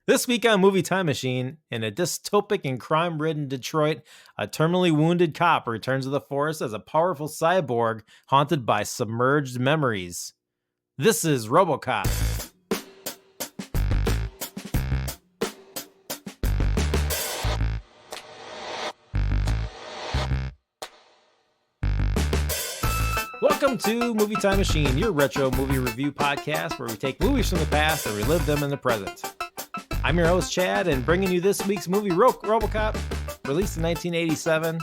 This week on Movie Time Machine, in a dystopic and crime-ridden Detroit, a terminally wounded cop returns to the force as a powerful cyborg haunted by submerged memories. This is Robocop. Welcome to Movie Time Machine, your retro movie review podcast where we take movies from the past and relive them in the present. I'm your host, Chad, and bringing you this week's movie, Robocop, released in 1987,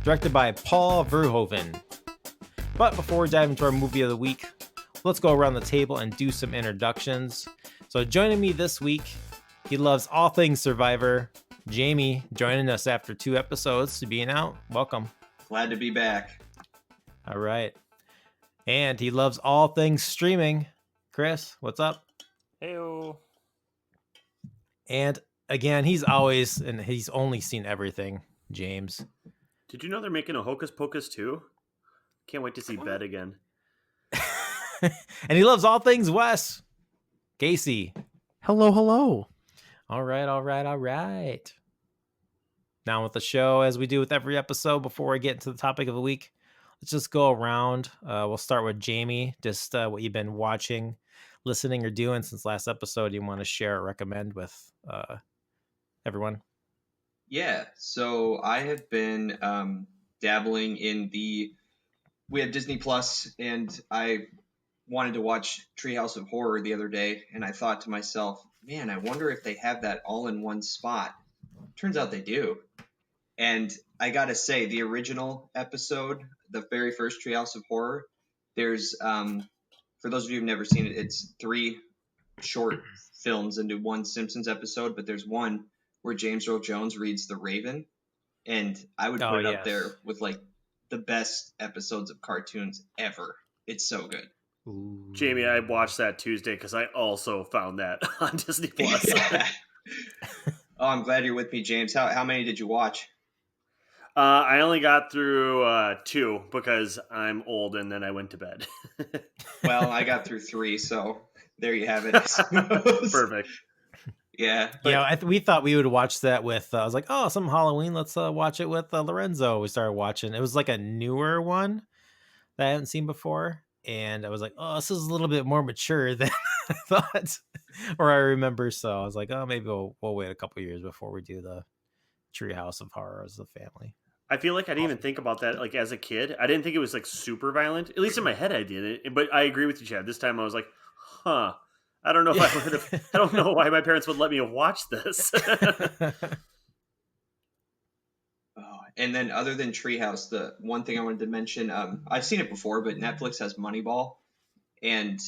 directed by Paul Verhoeven. But before we dive into our movie of the week, let's go around the table and do some introductions. So joining me this week, he loves all things Survivor, Jamie, joining us after 2 episodes to being out. Welcome. Glad to be back. All right. And he loves all things streaming. Chris, what's up? Heyo. And again, he's only seen everything, James. Did you know they're making a Hocus Pocus 2? Can't wait to see Bet again. And he loves all things Wes. Casey. Hello. All right. Now with the show, as we do with every episode, before we get into the topic of the week, let's just go around. We'll start with Jamie. Just what you've been watching, listening, or doing since last episode you want to share or recommend with everyone. Yeah, so I have been dabbling in we have Disney Plus, and I wanted to watch Treehouse of Horror the other day, and I thought to myself, man, I wonder if they have that all in one spot. Turns out they do. And I gotta say, the original episode, the very first Treehouse of Horror, there's, for those of you who've never seen it, it's 3 short films into one Simpsons episode, but there's one where James Earl Jones reads The Raven, and I would put it up there with like the best episodes of cartoons ever. It's so good. Ooh. Jamie, I watched that Tuesday because I also found that on Disney Plus. Yeah. Oh, I'm glad you're with me, James. How many did you watch? I only got through 2 because I'm old and then I went to bed. Well, I got through 3, so there you have it. Perfect. Yeah. We thought we would watch that with, I was like, oh, some Halloween. Let's watch it with Lorenzo. We started watching. It was like a newer one that I hadn't seen before. And I was like, oh, this is a little bit more mature than I thought, or I remember. So I was like, oh, maybe we'll wait a couple years before we do the Treehouse of Horror as a family. I feel like I didn't even think about that like as a kid. I didn't think it was like super violent. At least in my head I didn't. But I agree with you, Chad. This time I was like, huh. I don't know if I would have. I don't know why my parents would let me watch this. Oh, and then other than Treehouse, the one thing I wanted to mention, I've seen it before, but Netflix has Moneyball, and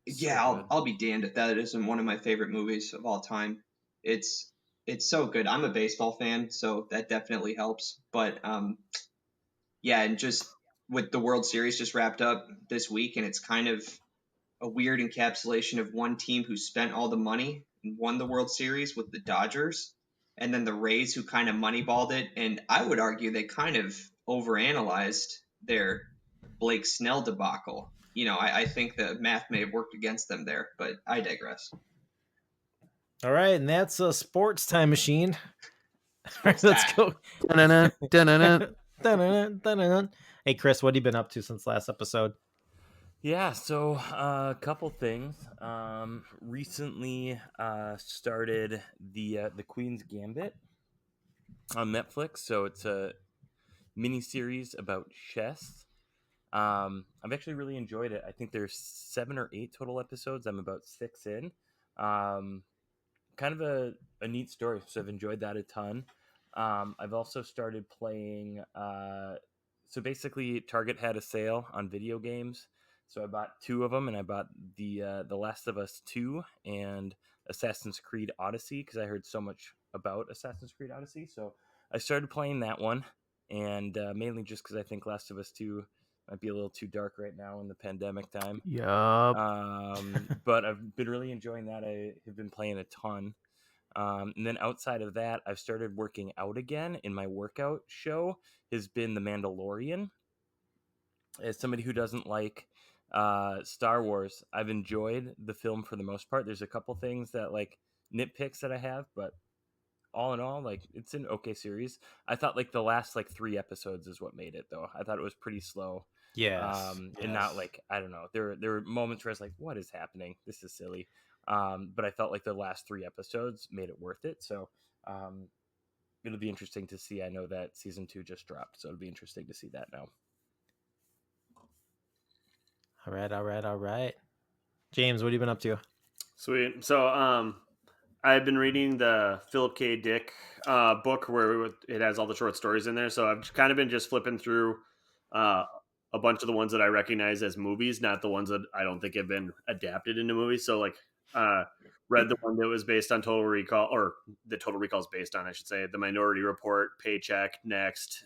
yeah, I'll be damned if that isn't one of my favorite movies of all time. It's so good. I'm a baseball fan, so that definitely helps. But yeah, and just with the World Series just wrapped up this week, and it's kind of a weird encapsulation of one team who spent all the money and won the World Series with the Dodgers, and then the Rays who kind of moneyballed it. And I would argue they kind of overanalyzed their Blake Snell debacle. You know, I think the math may have worked against them there, but I digress. All right, and that's a Sports Time Machine. All right, let's go. Dun-dun-dun, dun-dun-dun. Dun-dun-dun, dun-dun-dun. Hey, Chris, what have you been up to since last episode? Yeah, so a couple things. Recently started the Queen's Gambit on Netflix. So it's a mini series about chess. I've actually really enjoyed it. I think there's 7 or 8 total episodes. I'm about 6 in. Kind of a neat story. So I've enjoyed that a ton. I've also started playing. So basically, Target had a sale on video games. So I bought 2 of them, and I bought the Last of Us 2 and Assassin's Creed Odyssey because I heard so much about Assassin's Creed Odyssey. So I started playing that one, and mainly just because I think Last of Us 2 might be a little too dark right now in the pandemic time. Yup. But I've been really enjoying that. I have been playing a ton. And then outside of that, I've started working out again, and my workout show has been The Mandalorian. As somebody who doesn't like Star Wars, I've enjoyed the film for the most part. There's a couple things that like nitpicks that I have, but all in all, like, it's an okay series. I thought like the last like 3 episodes is what made it, though. I thought it was pretty slow. Yes. And not like, I don't know. There were moments where I was like, what is happening? This is silly. But I felt like the last 3 episodes made it worth it. So it'll be interesting to see. I know that season 2 just dropped, so it'll be interesting to see that now. All right. James, what have you been up to? Sweet. So I've been reading the Philip K. Dick book where it has all the short stories in there. So I've kind of been just flipping through a bunch of the ones that I recognize as movies, not the ones that I don't think have been adapted into movies. So like read the one that was based on Total Recall, or the Total Recall is based on, I should say, The Minority Report, Paycheck, Next.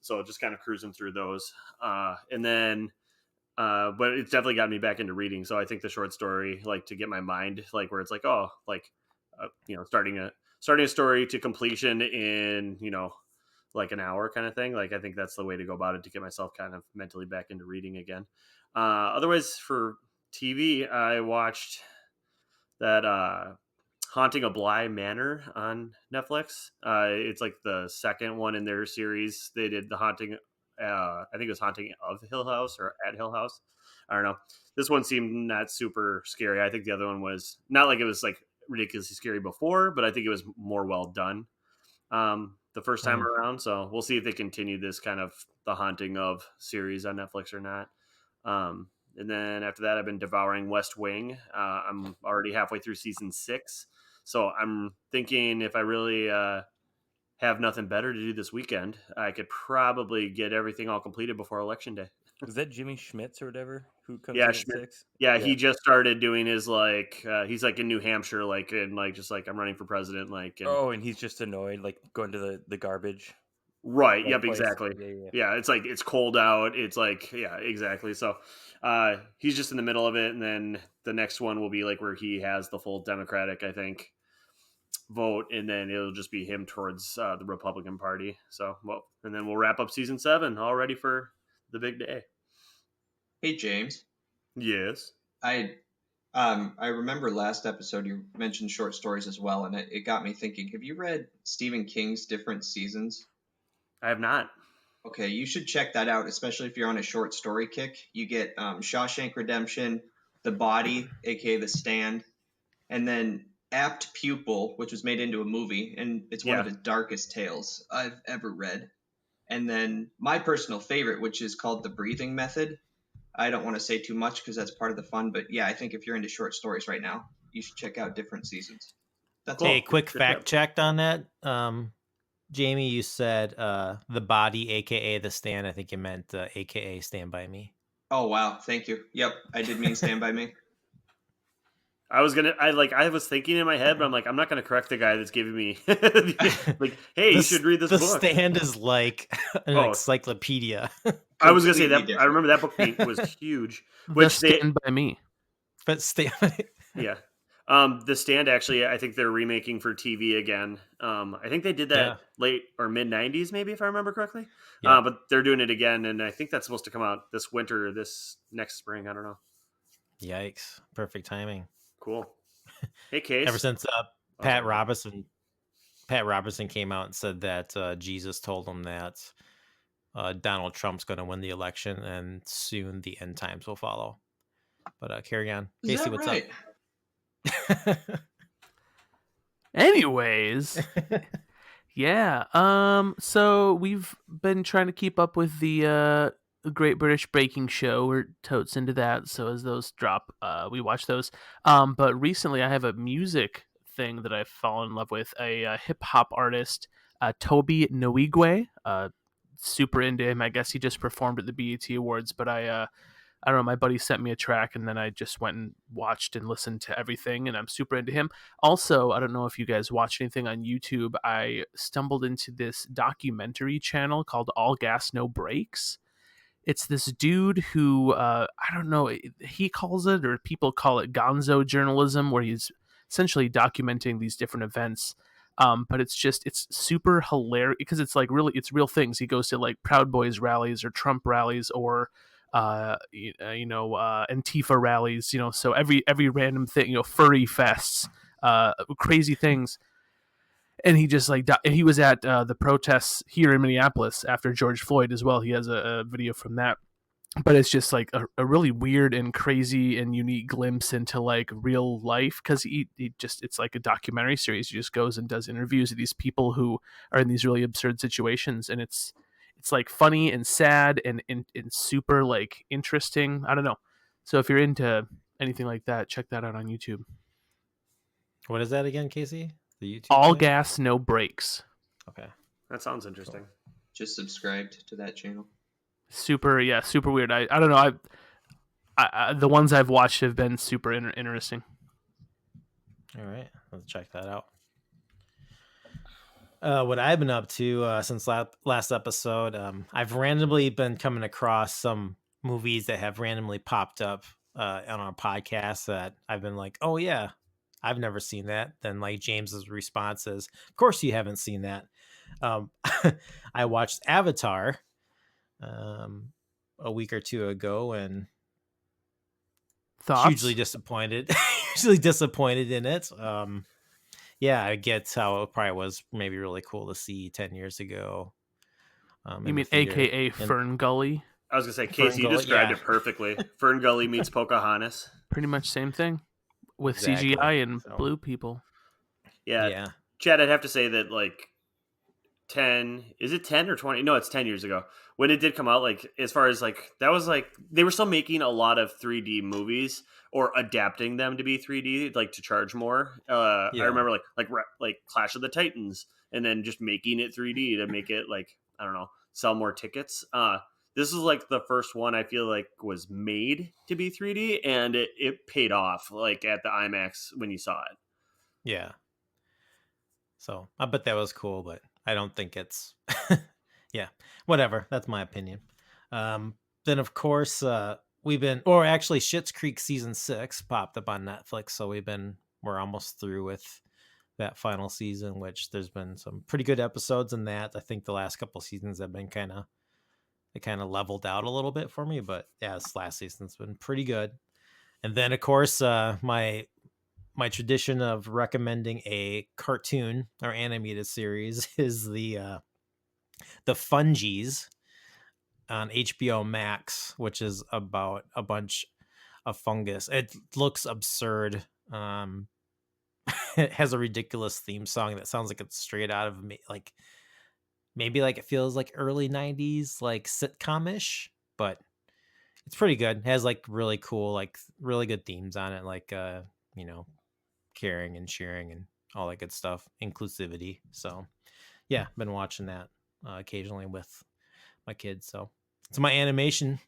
So just kind of cruising through those. And then but it's definitely got me back into reading. So I think the short story, like, to get my mind, like, where it's like, oh, like, starting a story to completion in, like an hour kind of thing. Like, I think that's the way to go about it to get myself kind of mentally back into reading again. Otherwise, for TV, I watched that Haunting of Bly Manor on Netflix. It's like the second one in their series. They did the Haunting. I think it was Haunting of Hill House or at Hill House. I don't know. This one seemed not super scary. I think the other one was not like it was like ridiculously scary before, but I think it was more well done the first time around. So we'll see if they continue this kind of the Haunting of series on Netflix or not. And then after that, I've been devouring West Wing. I'm already halfway through season 6. So I'm thinking if I really have nothing better to do this weekend, I could probably get everything all completed before Election Day. Is that Jimmy Schmitz or whatever who comes Yeah, in at Schmidt. 6? Yeah, he just started doing his like he's like in New Hampshire, like, and like just like I'm running for president, like. And, and he's just annoyed, like going to the garbage. Right. That Yep. place. Exactly. Yeah. It's like it's cold out. It's like, yeah, exactly. So he's just in the middle of it, and then the next one will be like where he has the full Democratic, I think, vote, and then it'll just be him towards the Republican Party. So, well, and then we'll wrap up season 7, all ready for the big day. Hey, James. Yes. I remember last episode you mentioned short stories as well, and it got me thinking. Have you read Stephen King's Different Seasons? I have not. Okay, you should check that out, especially if you're on a short story kick. You get Shawshank Redemption, The Body, aka The Stand, and then Apt Pupil, which was made into a movie, and it's one of the darkest tales I've ever read. And then my personal favorite, which is called The Breathing Method. I don't want to say too much because that's part of the fun, but yeah, I think if you're into short stories right now, you should check out Different Seasons. That's Hey, all. quick fact checked on that. Jamie, you said The Body, aka The Stand. I think you meant aka Stand By Me. Oh, wow. Thank you. Yep, I did mean Stand By Me. I was thinking in my head, but I'm like, I'm not gonna correct the guy that's giving me like, hey, you should read this book. The Stand is like an encyclopedia. I was gonna say that. Different. I remember that book was huge. Which Stand By Me. But Stand. Yeah. The Stand, actually, I think they're remaking for TV again. I think they did that late or mid 90s, maybe, if I remember correctly. Yeah. But they're doing it again, and I think that's supposed to come out this winter, this next spring. I don't know. Yikes! Perfect timing. Cool. Hey, Case. Ever since Pat Robertson came out and said that Jesus told him that Donald Trump's going to win the election, and soon the end times will follow. But carry on, Casey. What's right? up? Anyways, yeah. So we've been trying to keep up with the Great British Baking Show. We're totes into that. So as those drop, we watch those. But recently, I have a music thing that I've fallen in love with. A hip hop artist, Toby Nwigwe. Super into him. I guess he just performed at the BET Awards, but I don't know, my buddy sent me a track, and then I just went and watched and listened to everything, and I'm super into him. Also, I don't know if you guys watch anything on YouTube. I stumbled into this documentary channel called All Gas No Brakes. It's this dude who, I don't know, he calls it, or people call it gonzo journalism, where he's essentially documenting these different events. But it's super hilarious because it's like it's real things. He goes to like Proud Boys rallies or Trump rallies or Antifa rallies, so every random thing, furry fests, crazy things. And he just like he was at the protests here in Minneapolis after George Floyd as well. He has a video from that. But it's just like a really weird and crazy and unique glimpse into like real life, because he just, it's like a documentary series. He just goes and does interviews with these people who are in these really absurd situations, and it's like funny and sad and super like interesting. I don't know. So if you're into anything like that, check that out on YouTube. What is that again, Casey? The YouTube All channel? Gas, No Brakes. Okay. That sounds interesting. Just subscribed to that channel. Super weird. I don't know. I the ones I've watched have been super interesting. All right, let's check that out. What I've been up to since last episode, I've randomly been coming across some movies that have randomly popped up on our podcast that I've been like, oh yeah, I've never seen that. Then like James's response is, of course you haven't seen that. I watched Avatar a week or two ago and Thoughts? hugely disappointed in it. Yeah, I get how it probably was maybe really cool to see 10 years ago. You mean AKA Fern Gully? I was gonna say, Casey, you described it perfectly. Fern Gully meets Pocahontas. Pretty much same thing with Exactly. CGI and So- blue people. Yeah. Chad, I'd have to say that like 10, is it 10 or 20? No, it's 10 years ago when it did come out. Like, as far as like, that was like, they were still making a lot of 3D movies or adapting them to be 3D, like to charge more. I remember like Clash of the Titans, and then just making it 3D to make it like, I don't know, sell more tickets. This is like the first one I feel like was made to be 3D, and it paid off like at the IMAX when you saw it. Yeah. So I bet that was cool, but I don't think it's yeah, whatever. That's my opinion. Then of course actually Schitt's Creek season 6 popped up on Netflix. So we're almost through with that final season, which there's been some pretty good episodes in that. I think the last couple seasons have been kind of leveled out a little bit for me, but yeah, this last season's been pretty good. And then of course, my tradition of recommending a cartoon or animated series is the Fungies on HBO Max, which is about a bunch of fungus. It looks absurd. It has a ridiculous theme song that sounds like it's straight out of like maybe like it feels like early 90s like sitcom-ish, but it's pretty good. It has like really cool, like really good themes on it, like caring and sharing and all that good stuff, inclusivity. So yeah, been watching that occasionally with my kids. So it's my animation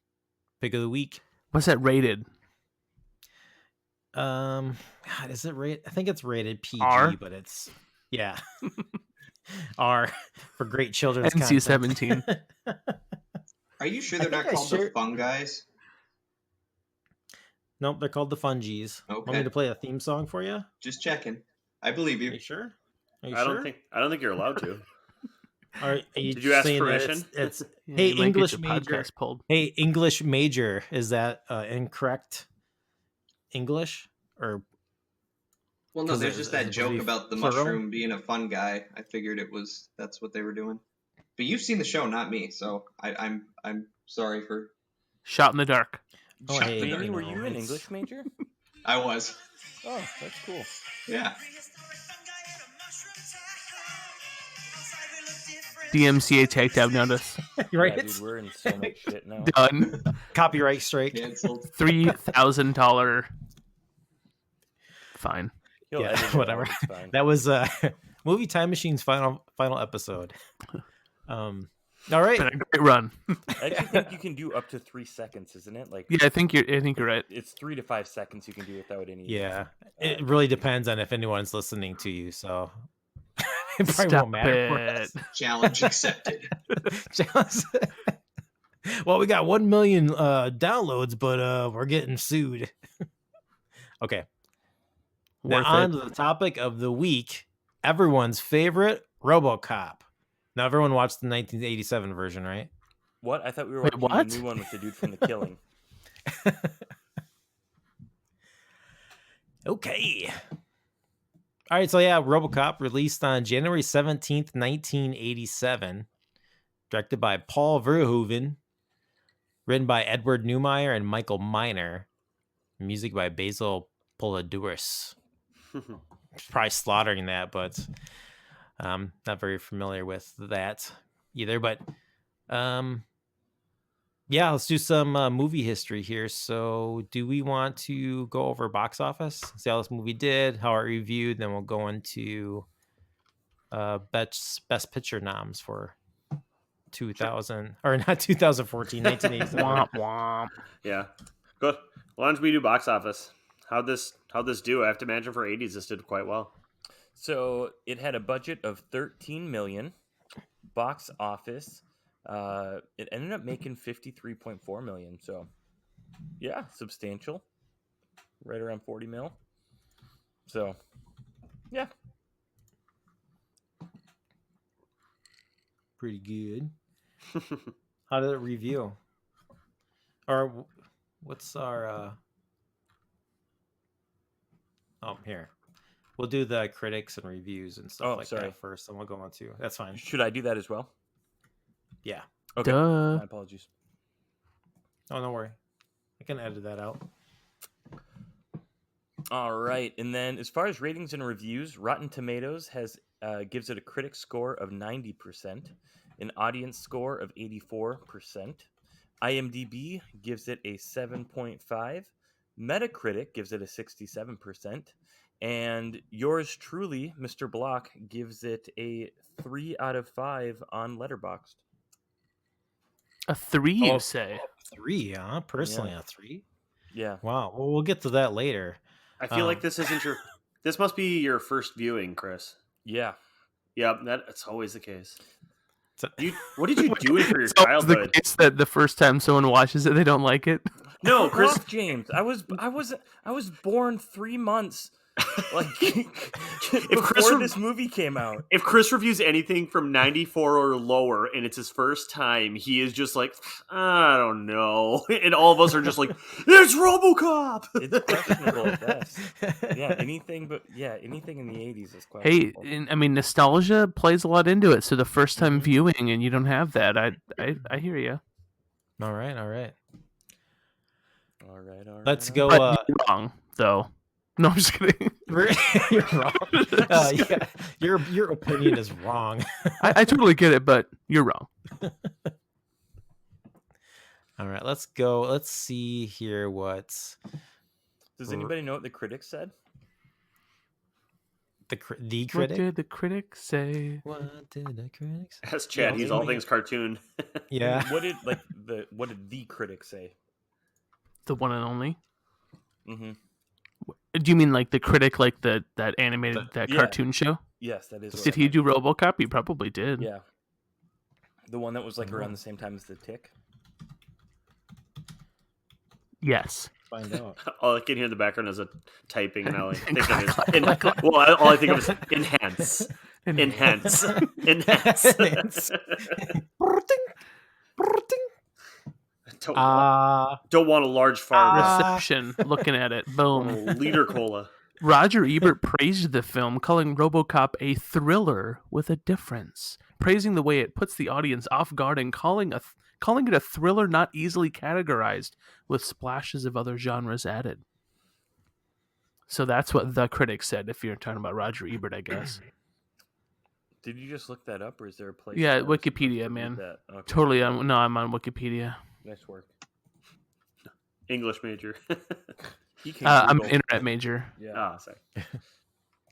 pick of the week. What's that rated? God, is it rated? I think it's rated PG, R? but it's R for great children's NC-17. content. Are you sure they're not called the Fun Guys? Nope, they're called the Fungies. Okay. Want me to play a theme song for you? Just checking. I believe Are you. you sure? Are you I sure? don't think you're allowed to. Did you ask saying that permission? It's Yeah, hey, you might get English your major. podcast pulled. Hey, English major. Is that incorrect English? Or Well, no, 'cause there's it- just is that it joke really about the plural? mushroom being a fun guy. I figured that's what they were doing. But you've seen the show, not me, so I'm sorry for. Shot in the dark. Oh, Shut hey, the Jamie, door. were no, you an it's- English major? I was. Oh, that's cool. Yeah. DMCA takedown notice. right? Yeah, dude, we're in so much shit now. Done. Copyright strike. Canceled. $3,000 fine. He'll Yeah, edit it out, whatever. it's fine. That was Movie Time Machine's final episode. All right. Been a great run. I actually think you can do up to 3 seconds, isn't it? Like, Yeah, I think you're right. it's 3 to 5 seconds you can do without any. Yeah, it really depends on if anyone's listening to you. So it probably Stop won't matter for it. us. Challenge accepted. Well, we got 1 million downloads, but we're getting sued. Okay. Now Worth on it. to the topic of the week, everyone's favorite Robocop. Now everyone watched the 1987 version, right? What? I thought we were Wait, watching what? the new one with the dude from The Killing. Okay. All right, so yeah, Robocop released on January 17th, 1987, directed by Paul Verhoeven, written by Edward Neumeier and Michael Miner, music by Basil Poledouris. Probably slaughtering that, but not very familiar with that either. But yeah, let's do some movie history here. So do we want to go over box office, see how this movie did, how it reviewed, then we'll go into best picture noms for 2000 or not 2014, 1987. Womp womp. Yeah. Good. Why don't we do box office? How'd this do? I have to imagine for 80s this did quite well. So it had a budget of $13 million. Box office, it ended up making $53.4 million. So, yeah, substantial. Right around 40 mil. So, yeah. Pretty good. How did it review? Or what's our here. We'll do the critics and reviews and stuff that first, and we'll go on to. That's fine. Should I do that as well? Yeah. Okay. Duh. My apologies. Oh, don't worry. I can edit that out. All right. And then as far as ratings and reviews, Rotten Tomatoes has gives it a critic score of 90%, an audience score of 84%. IMDb gives it a 7.5. Metacritic gives it a 67%. And yours truly, Mr. Block, gives it a 3 out of 5 on Letterboxd. A 3, you say? 3, huh? Personally, a 3? Yeah. Wow. Well, we'll get to that later. I feel like this isn't your... This must be your first viewing, Chris. Yeah. Yeah, that's always the case. What did you do for your It's childhood? the case that the first time someone watches it, they don't like it. No, Chris. James, I was born 3 months like If before this movie came out. If Chris reviews anything from 94 or lower and it's his first time, he is just like, I don't know. And all of us are just like, it's Robocop! It's questionable at best. Yeah, anything in the 80s is questionable. Hey, I mean, nostalgia plays a lot into it. So the first time viewing and you don't have that, I hear you. All right. All right. Let's go. But you're wrong, though. No, I'm just kidding. You're wrong. Yeah, your opinion is wrong. I totally get it, but you're wrong. All right, let's go. Let's see here what. Does anybody know what the critics said? The critic? What did the critics say? What did the critics say? That's Chad. He's all things cartoon. Yeah. What did the critics say? The one and only. Mm-hmm. Do you mean like the critic, like that animated cartoon show? Yes, that is. Did he do RoboCop? He probably did. Yeah. The one that was like around the same time as The Tick. Yes. Find out. All I can hear in the background is a typing, and all I think of is all I think of is enhance. Don't want a large fart. Reception. Looking at it. Boom. Liter cola. Roger Ebert praised the film, calling RoboCop a thriller with a difference, praising the way it puts the audience off guard and calling it a thriller not easily categorized, with splashes of other genres added. So that's what the critics said, if you're talking about Roger Ebert, I guess. Did you just look that up, or is there a place? Yeah, Wikipedia, man. Okay. Totally. I'm on Wikipedia. Nice work. English major. I'm an internet major. Yeah. Oh, sorry.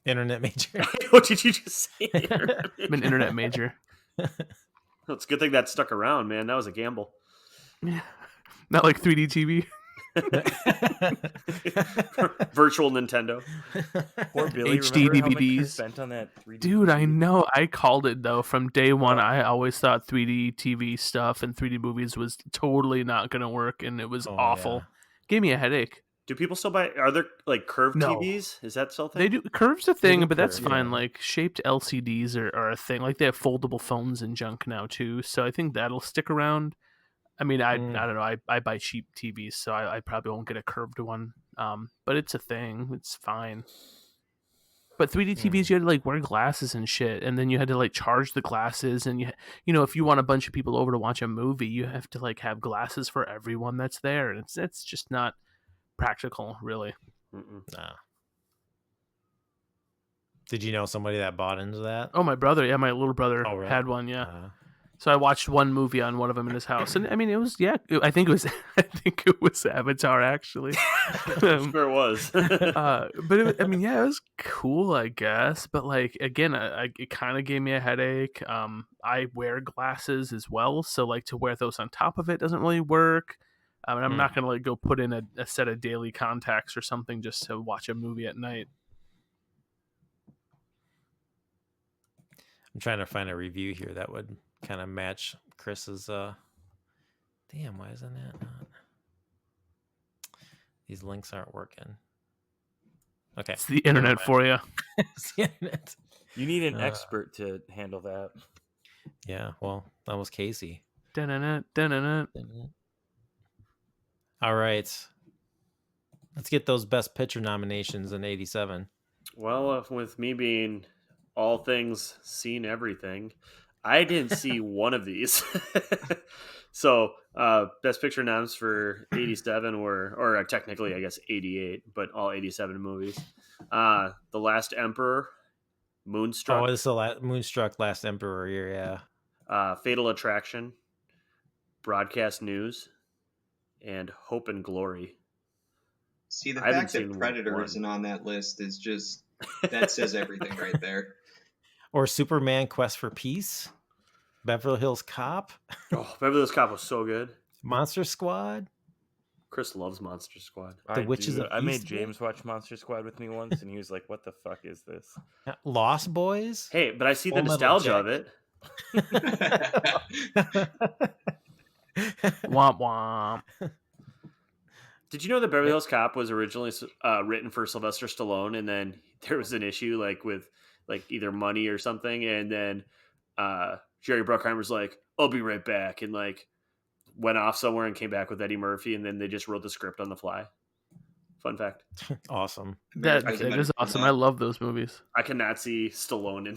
Internet major. What did you just say? I'm an internet major. It's a good thing that stuck around, man. That was a gamble. Yeah. Not like 3D TV. Virtual Nintendo. Poor Billy. HD remember how much he DVDs. spent on that 3D Dude, I TV? know. I called it, though. From day one, I always thought 3D TV stuff and 3D movies was totally not going to work, and it was awful. Yeah. Gave me a headache. Do people still buy? Are there like curved No. TVs? Is that still a thing? They do. Curve's a thing, do but that's curve, fine. yeah. Like, shaped LCDs are a thing. Like, they have foldable phones and junk now, too. So I think that'll stick around. I mean, I don't know. I buy cheap TVs, so I probably won't get a curved one. But it's a thing. It's fine. But 3D TVs, you had to like wear glasses and shit, and then you had to like charge the glasses, and you know, if you want a bunch of people over to watch a movie, you have to like have glasses for everyone that's there, and it's just not practical, really. Nah. Did you know somebody that bought into that? Oh, my brother, yeah, my little brother Oh, really? had one, yeah. So I watched one movie on one of them in his house, and I mean, it was I think it was Avatar actually. Sure it was. But it was cool, I guess. But like again, it kind of gave me a headache. I wear glasses as well, so like to wear those on top of it doesn't really work. And I'm not gonna like go put in a set of daily contacts or something just to watch a movie at night. I'm trying to find a review here that would kind of match Chris's. Damn, why isn't that not? These links aren't working. Okay, it's the internet for you. It's the internet. You need an expert to handle that. Yeah, well, that was Casey. Dun-dun-dun. All right, let's get those Best Picture nominations in '87. Well, with me being all things seen everything, I didn't see one of these. So Best Picture noms for 87 were, or technically I guess 88, but all 87 movies. The Last Emperor, Moonstruck. Oh, this is the Moonstruck, Last Emperor year, yeah. Fatal Attraction, Broadcast News, and Hope and Glory. See, the I haven't fact that seen Predator one. isn't on that list is just, that says everything right there. Or Superman Quest for Peace, Beverly Hills Cop, Oh, Beverly Hills Cop was so good. Monster Squad, Chris loves Monster Squad. The Witches of I made Eastwick? James watch Monster Squad with me once, and he was like, "What the fuck is this?" Lost Boys. Hey, but I see the Full Metal nostalgia of it. Womp womp. Did you know that Beverly Hills Cop was originally written for Sylvester Stallone, and then there was an issue like with like either money or something, and then Jerry Bruckheimer's like, "I'll be right back," and like went off somewhere and came back with Eddie Murphy, and then they just wrote the script on the fly. Fun fact. Awesome. That is awesome. I love those movies. I cannot see Stallone in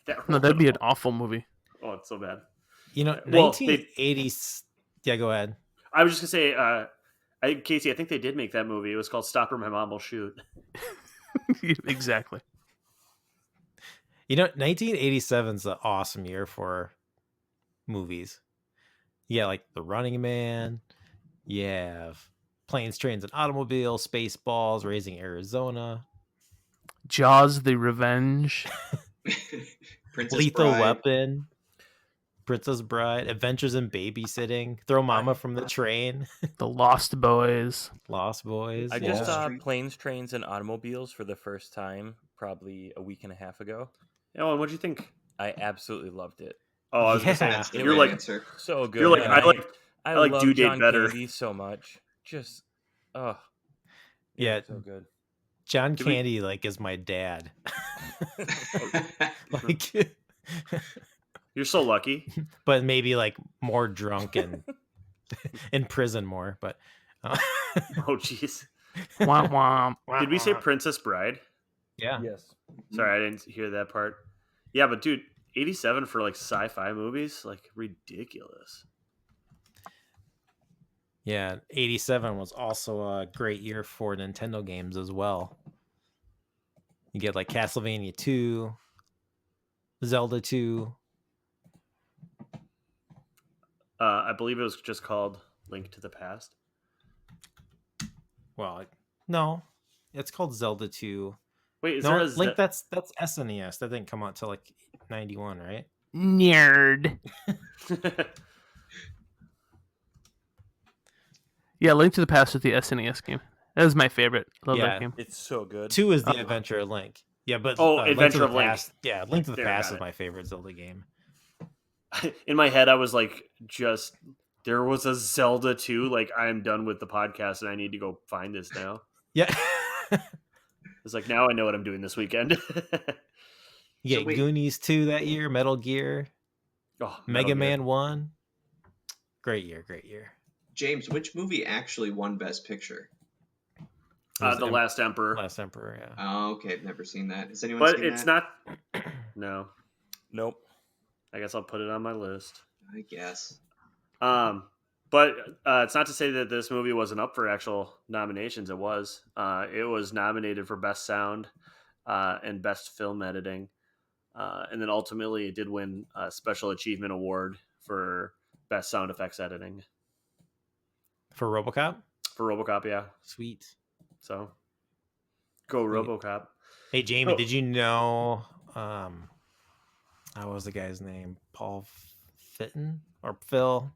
that role. No, that'd be an awful movie. Oh, it's so bad. You know, Well, 1980s. Yeah, go ahead. I was just gonna say, Casey, I think they did make that movie. It was called Stop or My Mom Will Shoot. Exactly. You know, 1987 is an awesome year for movies. Yeah, like The Running Man. You have Planes, Trains, and Automobiles, Spaceballs, Raising Arizona, Jaws: The Revenge, Princess Lethal Bride. Weapon, Princess Bride, Adventures in Babysitting, Throw Mama from the Train, The Lost Boys. Lost Boys. I yeah. just saw Street. Planes, Trains, and Automobiles for the first time probably a week and a half ago. Oh, and what'd you think? I absolutely loved it. Oh, I was gonna say, That's the you're right like, answer. So good. you're like, And I like love Due Date John better. Candy so much. Just, Yeah, so good. John Did we- Candy like is my dad. Like, You're so lucky. but maybe like more drunk and in prison more. But Oh, jeez. Womp womp. Did we say Princess Bride? yeah, Yes. Sorry, I didn't hear that part. Yeah, but dude, 87 for like sci-fi movies, like ridiculous. yeah. 87 was also a great year for Nintendo games as well. You get like Castlevania 2, Zelda 2. I believe it was just called Link to the Past. Well, no, it's called Zelda 2. Wait, is No, there a Link, that's SNES. That didn't come out till like 91, right? Nerd. Yeah, Link to the Past with the SNES game. That was my favorite. Love Yeah. that game. It's so good. 2 is the Adventure of Link. Yeah, but Adventure of Link. Past, yeah, Link to the There, Past got is it. my favorite Zelda game. In my head, I was like, just there was a Zelda 2. Like, I'm done with the podcast and I need to go find this now. Yeah. It's like, now I know what I'm doing this weekend. You So get wait. Goonies 2 that year, Metal Gear, Oh, Mega Metal Gear. Man 1. Great year, great year. James, which movie actually won Best Picture? The Last Emperor. Last Emperor, yeah. Oh, okay. I've never seen that. Has anyone But seen it's that? not. No. Nope. I guess I'll put it on my list. I guess. But it's not to say that this movie wasn't up for actual nominations. It was. It was nominated for Best Sound and Best Film Editing. And then ultimately it did win a Special Achievement Award for Best Sound Effects Editing. For RoboCop? For RoboCop, yeah. Sweet. So, go Sweet. RoboCop. Hey, Jamie, did you know... what was the guy's name? Paul Fitton? Or Phil?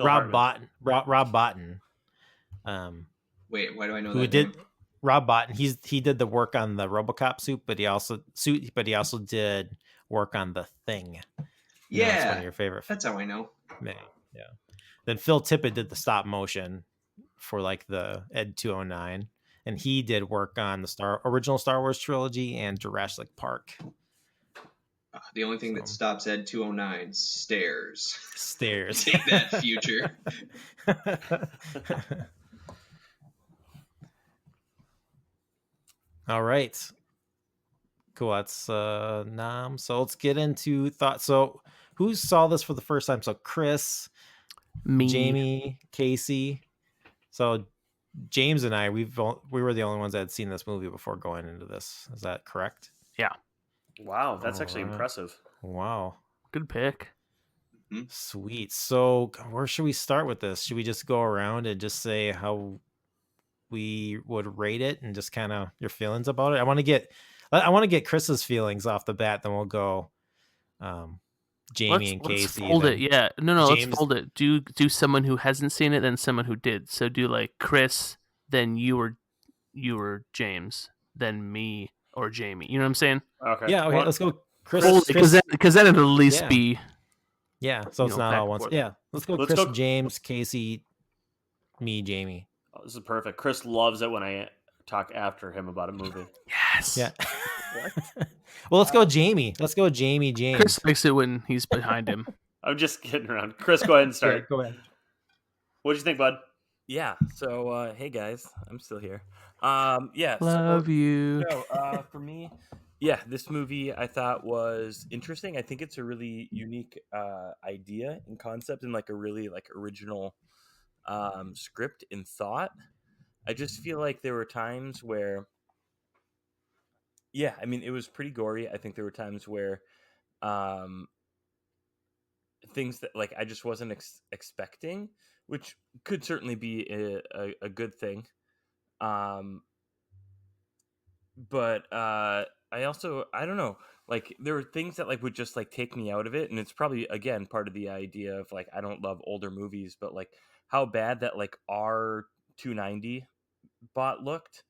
Rob Botton. Rob Botton. Wait, why do I know who that did name? Rob Botton? He did the work on the RoboCop suit, but he also did work on The Thing. Yeah, that's one of your favorite. That's how I know. Yeah. Then Phil Tippett did the stop motion for like the Ed 209, and he did work on the original Star Wars trilogy and Jurassic Park. The only thing that stops Ed 209 stairs. Take that, future. All right. Cool. That's Nam. So let's get into thoughts. So who saw this for the first time? So Chris, Me, Jamie, Casey. So James and I, we were the only ones that had seen this movie before going into this. Is that correct? Yeah. Wow, that's actually impressive. Wow. Good pick. Mm-hmm. Sweet. So where should we start with this? Should we just go around and just say how we would rate it and just kind of your feelings about it? I want to get Chris's feelings off the bat, then we'll go Jamie and Casey. Let's fold it. Yeah. No, James. Let's fold it. Do someone who hasn't seen it, then someone who did. So do like Chris, then you or James, then me or Jamie. You know what I'm saying? Okay. Yeah, okay, Well, let's go Chris. Because then it'll at least be... Yeah, so it's not all once. Yeah, let's go Chris, James, Casey, me, Jamie. Oh, this is perfect. Chris loves it when I talk after him about a movie. Yes. Yeah. Well, let's go Jamie. Let's go Jamie, James. Chris likes it when he's behind him. I'm just kidding around. Chris, go ahead and start. Yeah, go ahead. What'd you think, bud? Yeah. So, hey guys, I'm still here. Yeah. Love you. So, for me, yeah, this movie I thought was interesting. I think it's a really unique idea and concept, and like a really like original script and thought. I just feel like there were times where, yeah, I mean, it was pretty gory. I think there were times where things that like I just wasn't expecting, which could certainly be a good thing. But I also, I don't know, like there were things that like would just like take me out of it, and it's probably again part of the idea of like I don't love older movies, but like how bad that like R290 bot looked.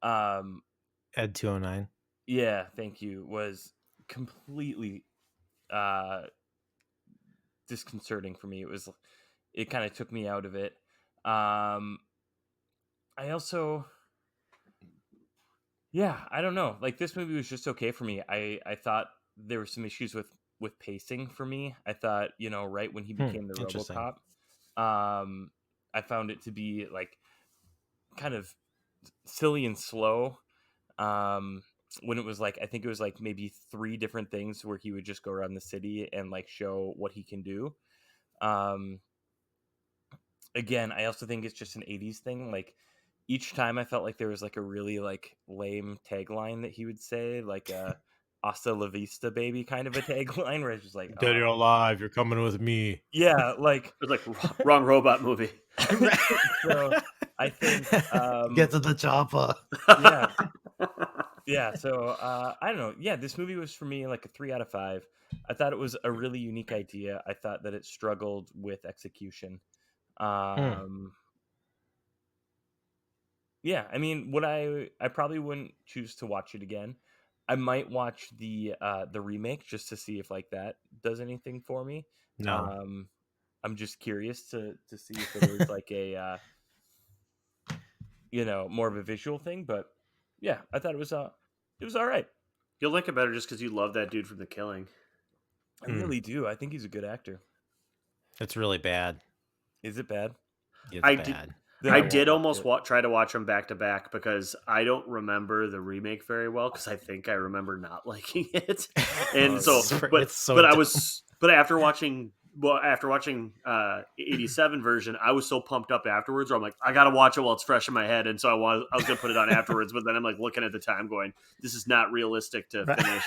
Ed 209. Yeah, thank you. Was completely disconcerting for me. It kind of took me out of it. I also, yeah, I don't know. Like this movie was just okay for me. I thought there were some issues with pacing for me. I thought, right when he became the Robocop, I found it to be like kind of silly and slow. When it was like, I think it was like maybe 3 different things where he would just go around the city and like show what he can do. Again, I also think it's just an 80s thing. Like each time I felt like there was like a really like lame tagline that he would say, like hasta la vista baby kind of a tagline where it's just like, Dead or alive, you're coming with me. Yeah, like it was like wrong robot movie. So I think get to the chopper. Yeah, so I don't know. Yeah, this movie was for me like a 3 out of 5. I thought it was a really unique idea. I thought that it struggled with execution. Yeah, I mean, would I probably wouldn't choose to watch it again. I might watch the remake just to see if like that does anything for me. No. I'm just curious to see if it was like a more of a visual thing, but yeah, I thought it was all right. You'll like it better just because you love that dude from The Killing. I really do. I think he's a good actor. It's really bad. Is it bad? It's bad. I did almost try to watch them back to back because I don't remember the remake very well because I think I remember not liking it, and but after watching 87 version, I was so pumped up afterwards. Where I'm like, I gotta watch it while it's fresh in my head, and so I was gonna put it on afterwards. But then I'm like looking at the time, going, this is not realistic to finish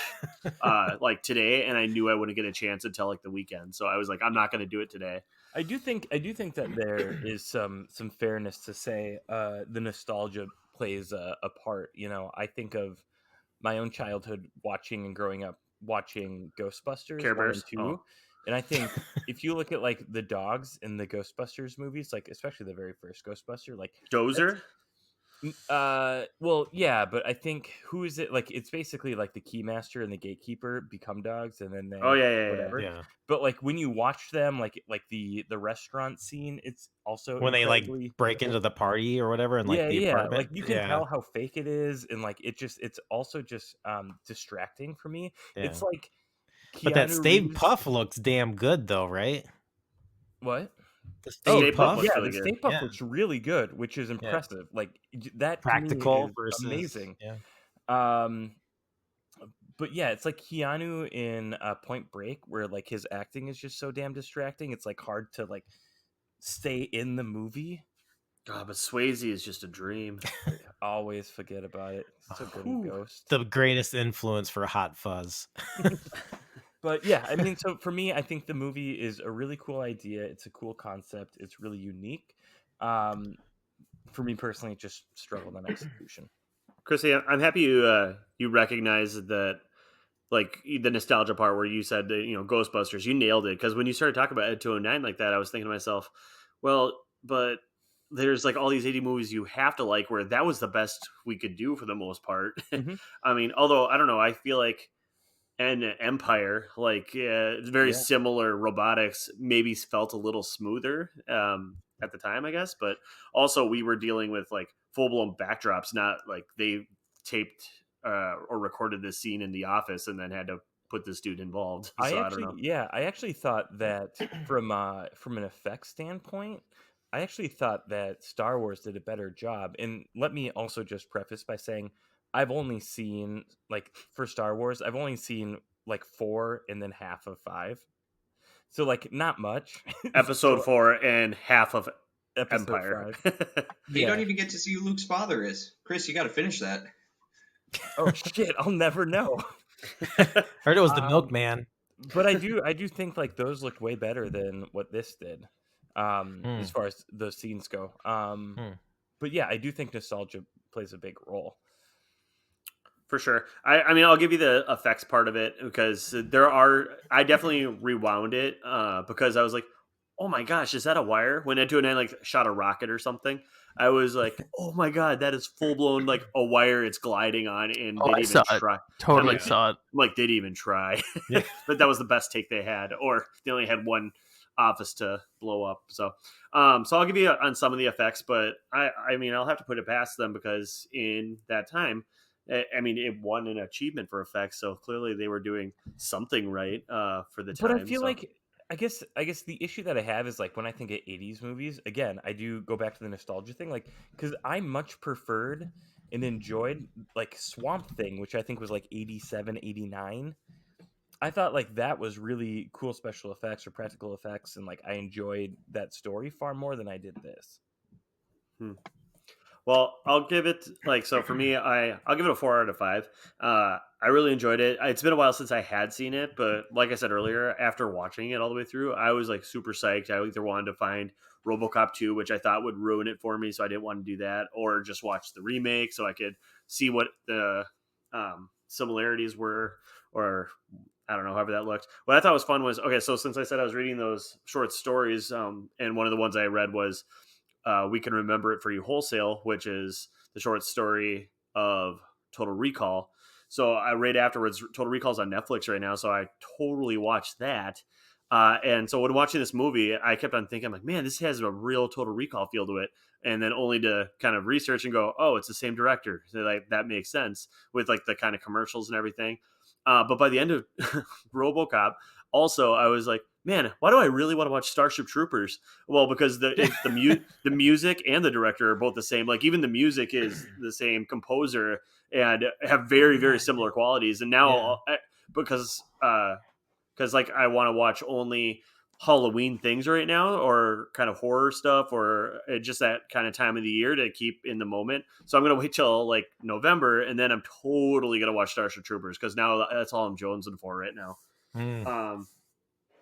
like today, and I knew I wouldn't get a chance until like the weekend, so I was like, I'm not gonna do it today. I do think that there is some fairness to say the nostalgia plays a part. You know, I think of my own childhood watching and growing up watching Ghostbusters Care 1 and Bears? 2. Oh. And I think if you look at like the dogs in the Ghostbusters movies, like especially the very first Ghostbuster, like Dozer. Well, yeah, but I think who is it? Like it's basically like the Keymaster and the Gatekeeper become dogs, and then they whatever. Yeah. But like when you watch them, like the restaurant scene, it's also when they like break into the party or whatever, and like the apartment. Like you can tell how fake it is, and like it's also just distracting for me. Yeah. It's like, but that Stay Puff looks damn good though, right? What? The Stay Puff, the Stay Puff looks really good, which is impressive. Like that practical versus amazing. Yeah. But yeah, it's like Keanu in Point Break, where like his acting is just so damn distracting. It's like hard to like stay in the movie. God, but Swayze is just a dream. Always forget about it. So good in Ghost. The greatest influence for Hot Fuzz. But yeah, I mean, so for me, I think the movie is a really cool idea. It's a cool concept. It's really unique. For me personally, it just struggled on execution. Chrissy, I'm happy you recognize that, like the nostalgia part where you said that, Ghostbusters, you nailed it. Because when you started talking about Ed 209 like that, I was thinking to myself, well, but there's like all these 80 movies you have to like, where that was the best we could do for the most part. Mm-hmm. I mean, although I don't know, I feel like and Empire, like very similar robotics, maybe felt a little smoother at the time, I guess. But also we were dealing with like full blown backdrops, not like they taped or recorded this scene in the office and then had to put this dude involved. So I don't know. Yeah, I actually thought that from an effects standpoint, I actually thought that Star Wars did a better job. And let me also just preface by saying, I've only seen, like, for Star Wars, I've only seen, like, 4 and then half of 5. So, like, not much. Episode 4 and half of Empire. 5. You don't even get to see who Luke's father is. Chris, you got to finish that. Oh, shit. I'll never know. Heard it was the milkman. But I do think, like, those looked way better than what this did, as far as those scenes go. But, yeah, I do think nostalgia plays a big role. For sure. I mean, I'll give you the effects part of it because I definitely rewound it because I was like, oh my gosh, is that a wire? When Ed 209 like shot a rocket or something, I was like, oh my God, that is full blown like a wire it's gliding on. And they didn't even try. Totally saw it. Like they didn't even try. Yeah. But that was the best take they had, or they only had one office to blow up. So I'll give you on some of the effects, but I mean, I'll have to put it past them because in that time, I mean, it won an achievement for effects, so clearly they were doing something right for the time. But I feel like, I guess the issue that I have is like when I think of 80s movies, again, I do go back to the nostalgia thing, like because I much preferred and enjoyed like Swamp Thing, which I think was like 87, 89. I thought like that was really cool special effects or practical effects, and like I enjoyed that story far more than I did this. Well, I'll give it so for me, I'll give it a 4 out of 5. I really enjoyed it. It's been a while since I had seen it, but like I said earlier, after watching it all the way through, I was like super psyched. I either wanted to find Robocop 2, which I thought would ruin it for me, so I didn't want to do that, or just watch the remake so I could see what the similarities were, or I don't know, however that looked. What I thought was fun was, okay, so since I said I was reading those short stories, and one of the ones I read was We Can Remember It For You Wholesale, which is the short story of Total Recall. So I read afterwards, Total Recall's on Netflix right now, so I totally watched that. And so when watching this movie, I kept on thinking, like, man, this has a real Total Recall feel to it. And then only to kind of research and go, oh, it's the same director. So like that makes sense with like the kind of commercials and everything. But by the end of RoboCop, also I was like, man, why do I really want to watch Starship Troopers? Well, because the music and the director are both the same. Like even the music is the same composer and have very, very similar qualities. And now because like I want to watch only Halloween things right now, or kind of horror stuff, or just that kind of time of the year to keep in the moment. So I'm gonna wait till like November, and then I'm totally gonna watch Starship Troopers because now that's all I'm jonesing for right now.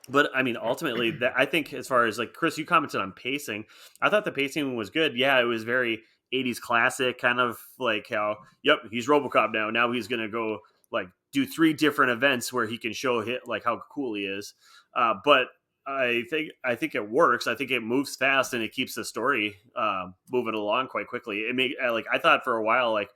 But I mean, ultimately, I think as far as like Chris, you commented on pacing. I thought the pacing was good. Yeah, it was very 80s classic, kind of like how, yep, he's RoboCop now. Now he's gonna go like do 3 different events where he can show like how cool he is. But I think it works. I think it moves fast and it keeps the story moving along quite quickly. I thought for a while like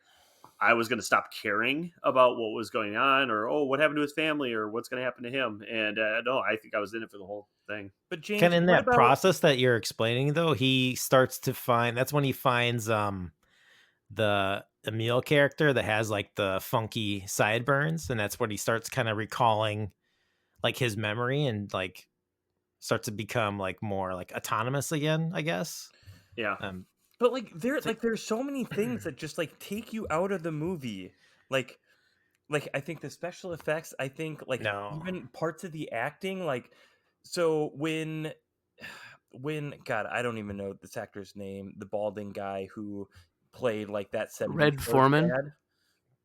I was going to stop caring about what was going on, or what happened to his family, or what's going to happen to him. And no, I think I was in it for the whole thing. But James, Ken, in that process that you're explaining, though, he starts to find, that's when he finds the Emil character that has like the funky sideburns, and that's when he starts kind of recalling like his memory and like starts to become like more like autonomous again, I guess. Yeah. But like there's so many things that just like take you out of the movie. Like I think the special effects, I think like even parts of the acting, like so when God, I don't even know this actor's name, the balding guy who played like that 70s Red Foreman, dad.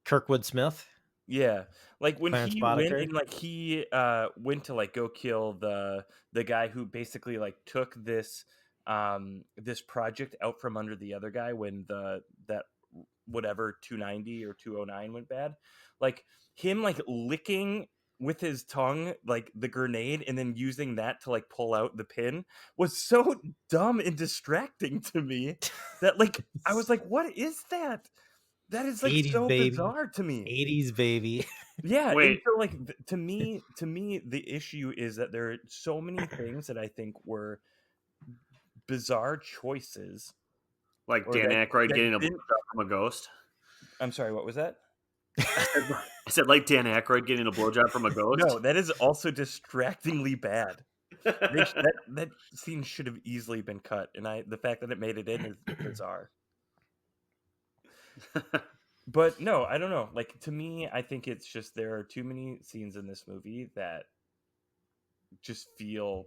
Kirkwood Smith. Yeah, like when Clarence he Boddicker. went and like he went to like go kill the guy who basically like took this this project out from under the other guy when that whatever 290 or 209 went bad, like him like licking with his tongue like the grenade and then using that to like pull out the pin was so dumb and distracting to me that like I was like, what is that? That is like 80s so baby. bizarre to me. 80s baby. Yeah. Wait. And so like to me the issue is that there are so many things that I think were bizarre choices, like Dan Aykroyd getting a blowjob from a ghost. I'm sorry, what was that? I said like Dan Aykroyd getting a blowjob from a ghost. No, that is also distractingly bad. that scene should have easily been cut, and the fact that it made it in is bizarre. But no, I don't know. Like to me, I think it's just there are too many scenes in this movie that just feel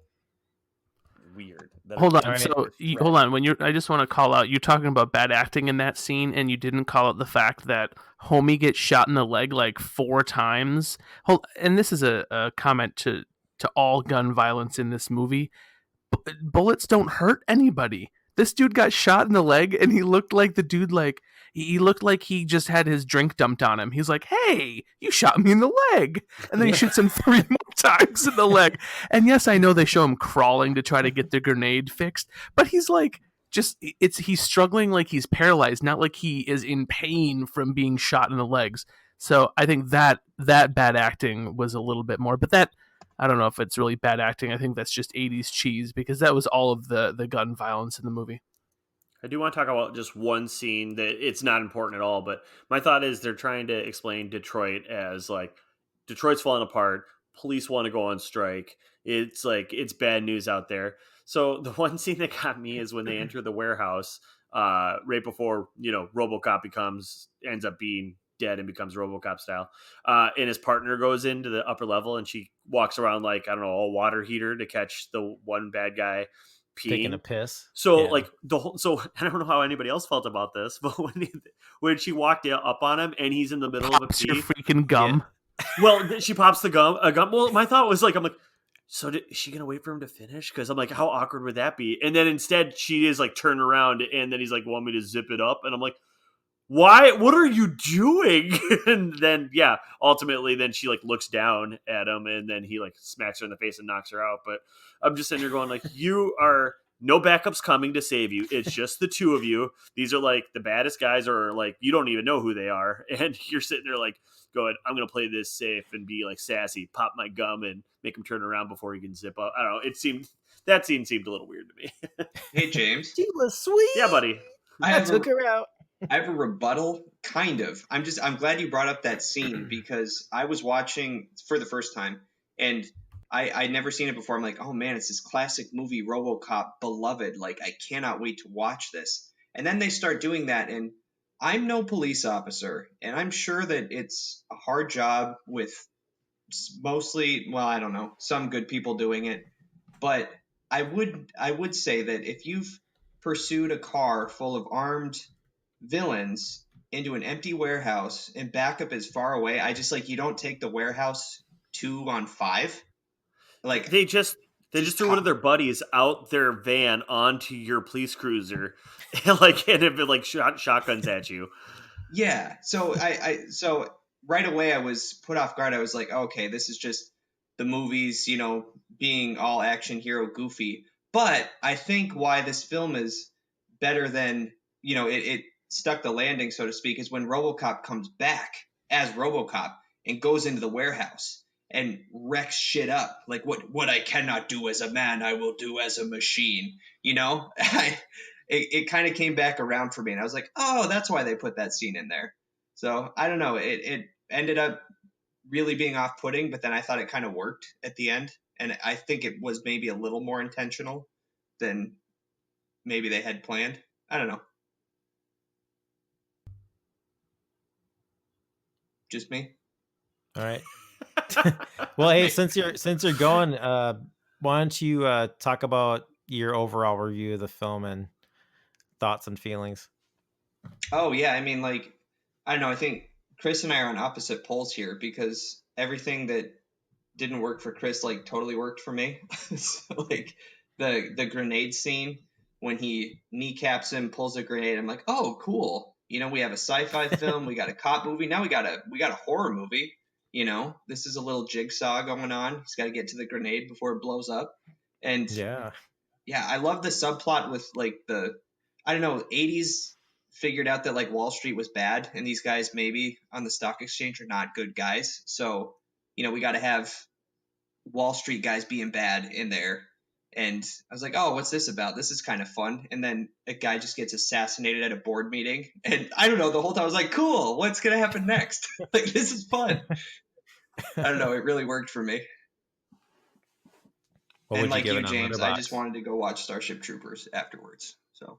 weird. Hold on. So hold on. I just want to call out. You're talking about bad acting in that scene, and you didn't call out the fact that homie gets shot in the leg like 4 times. And this is a comment to all gun violence in this movie. Bullets don't hurt anybody. This dude got shot in the leg, and he looked like the dude like he looked like he just had his drink dumped on him. He's like, "Hey, you shot me in the leg," and then he shoots him 3 more times in the leg. And yes, I know they show him crawling to try to get the grenade fixed, but he's like, he's struggling like he's paralyzed, not like he is in pain from being shot in the legs. So I think that bad acting was a little bit more, but that. I don't know if it's really bad acting. I think that's just 80s cheese because that was all of the gun violence in the movie. I do want to talk about just one scene that it's not important at all, but my thought is they're trying to explain Detroit as like Detroit's falling apart. Police want to go on strike. It's like it's bad news out there. So the one scene that got me is when they enter the warehouse right before, Robocop ends up being dead and becomes RoboCop style. And his partner goes into the upper level and she walks around like, I don't know, a water heater to catch the one bad guy peeing. Taking a piss. So like so I don't know how anybody else felt about this, but when she walked up on him and he's in the middle of a pee. Your freaking gum. Yeah. Well, she pops the gum. Well, my thought was like, I'm like, so is she going to wait for him to finish? Because I'm like, how awkward would that be? And then instead she is like turned around and then he's like, want me to zip it up? And I'm like, why? What are you doing? And then, ultimately, then she like looks down at him, and then he like smacks her in the face and knocks her out. But I'm just sitting there going, like, you are no backups coming to save you. It's just the two of you. These are like the baddest guys, or like you don't even know who they are, and you're sitting there like going, I'm gonna play this safe and be like sassy, pop my gum, and make him turn around before he can zip up. I don't know. That scene seemed a little weird to me. Hey, James. She was sweet. Yeah, buddy. I took her out. I have a rebuttal, kind of. I'm glad you brought up that scene because I was watching for the first time, and I'd never seen it before. I'm like, oh man, it's this classic movie, RoboCop, beloved. Like, I cannot wait to watch this. And then they start doing that, and I'm no police officer, and I'm sure that it's a hard job with mostly, well, I don't know, some good people doing it, but I would say that if you've pursued a car full of armed villains into an empty warehouse and backup is far away, I just like, you don't take the warehouse 2-on-5. Like, They just threw one of cop- their buddies out their van onto your police cruiser, and it like shotguns at you. yeah. So right away I was put off guard. I was like, okay, this is just the movies, being all action hero goofy. But I think why this film is better than, it stuck the landing, so to speak, is when RoboCop comes back as RoboCop and goes into the warehouse and wrecks shit up. Like, what I cannot do as a man, I will do as a machine. It kind of came back around for me, and I was like, oh, that's why they put that scene in there. So I don't know. It ended up really being off-putting, but then I thought it kind of worked at the end, and I think it was maybe a little more intentional than maybe they had planned. I don't know. Just me. All right. Well, hey, since you're going, why don't you talk about your overall review of the film and thoughts and feelings? Oh yeah, I mean, like, I don't know. I think Chris and I are on opposite poles here because everything that didn't work for Chris like totally worked for me. So like the grenade scene when he kneecaps him, pulls a grenade. I'm like, oh, cool. We have a sci-fi film, we got a cop movie, now we got a horror movie. This is a little jigsaw going on. He's got to get to the grenade before it blows up. And Yeah. yeah, I love the subplot with like I don't know, 80s figured out that like Wall Street was bad and these guys maybe on the stock exchange are not good guys. So, we got to have Wall Street guys being bad in there. And I was like, oh, what's this about? This is kind of fun. And then a guy just gets assassinated at a board meeting. And I don't know, the whole time I was like, cool, what's going to happen next? Like, this is fun. I don't know, it really worked for me. What And would you like give you, it on James, I Letterboxd? just wanted to go watch Starship Troopers afterwards. So,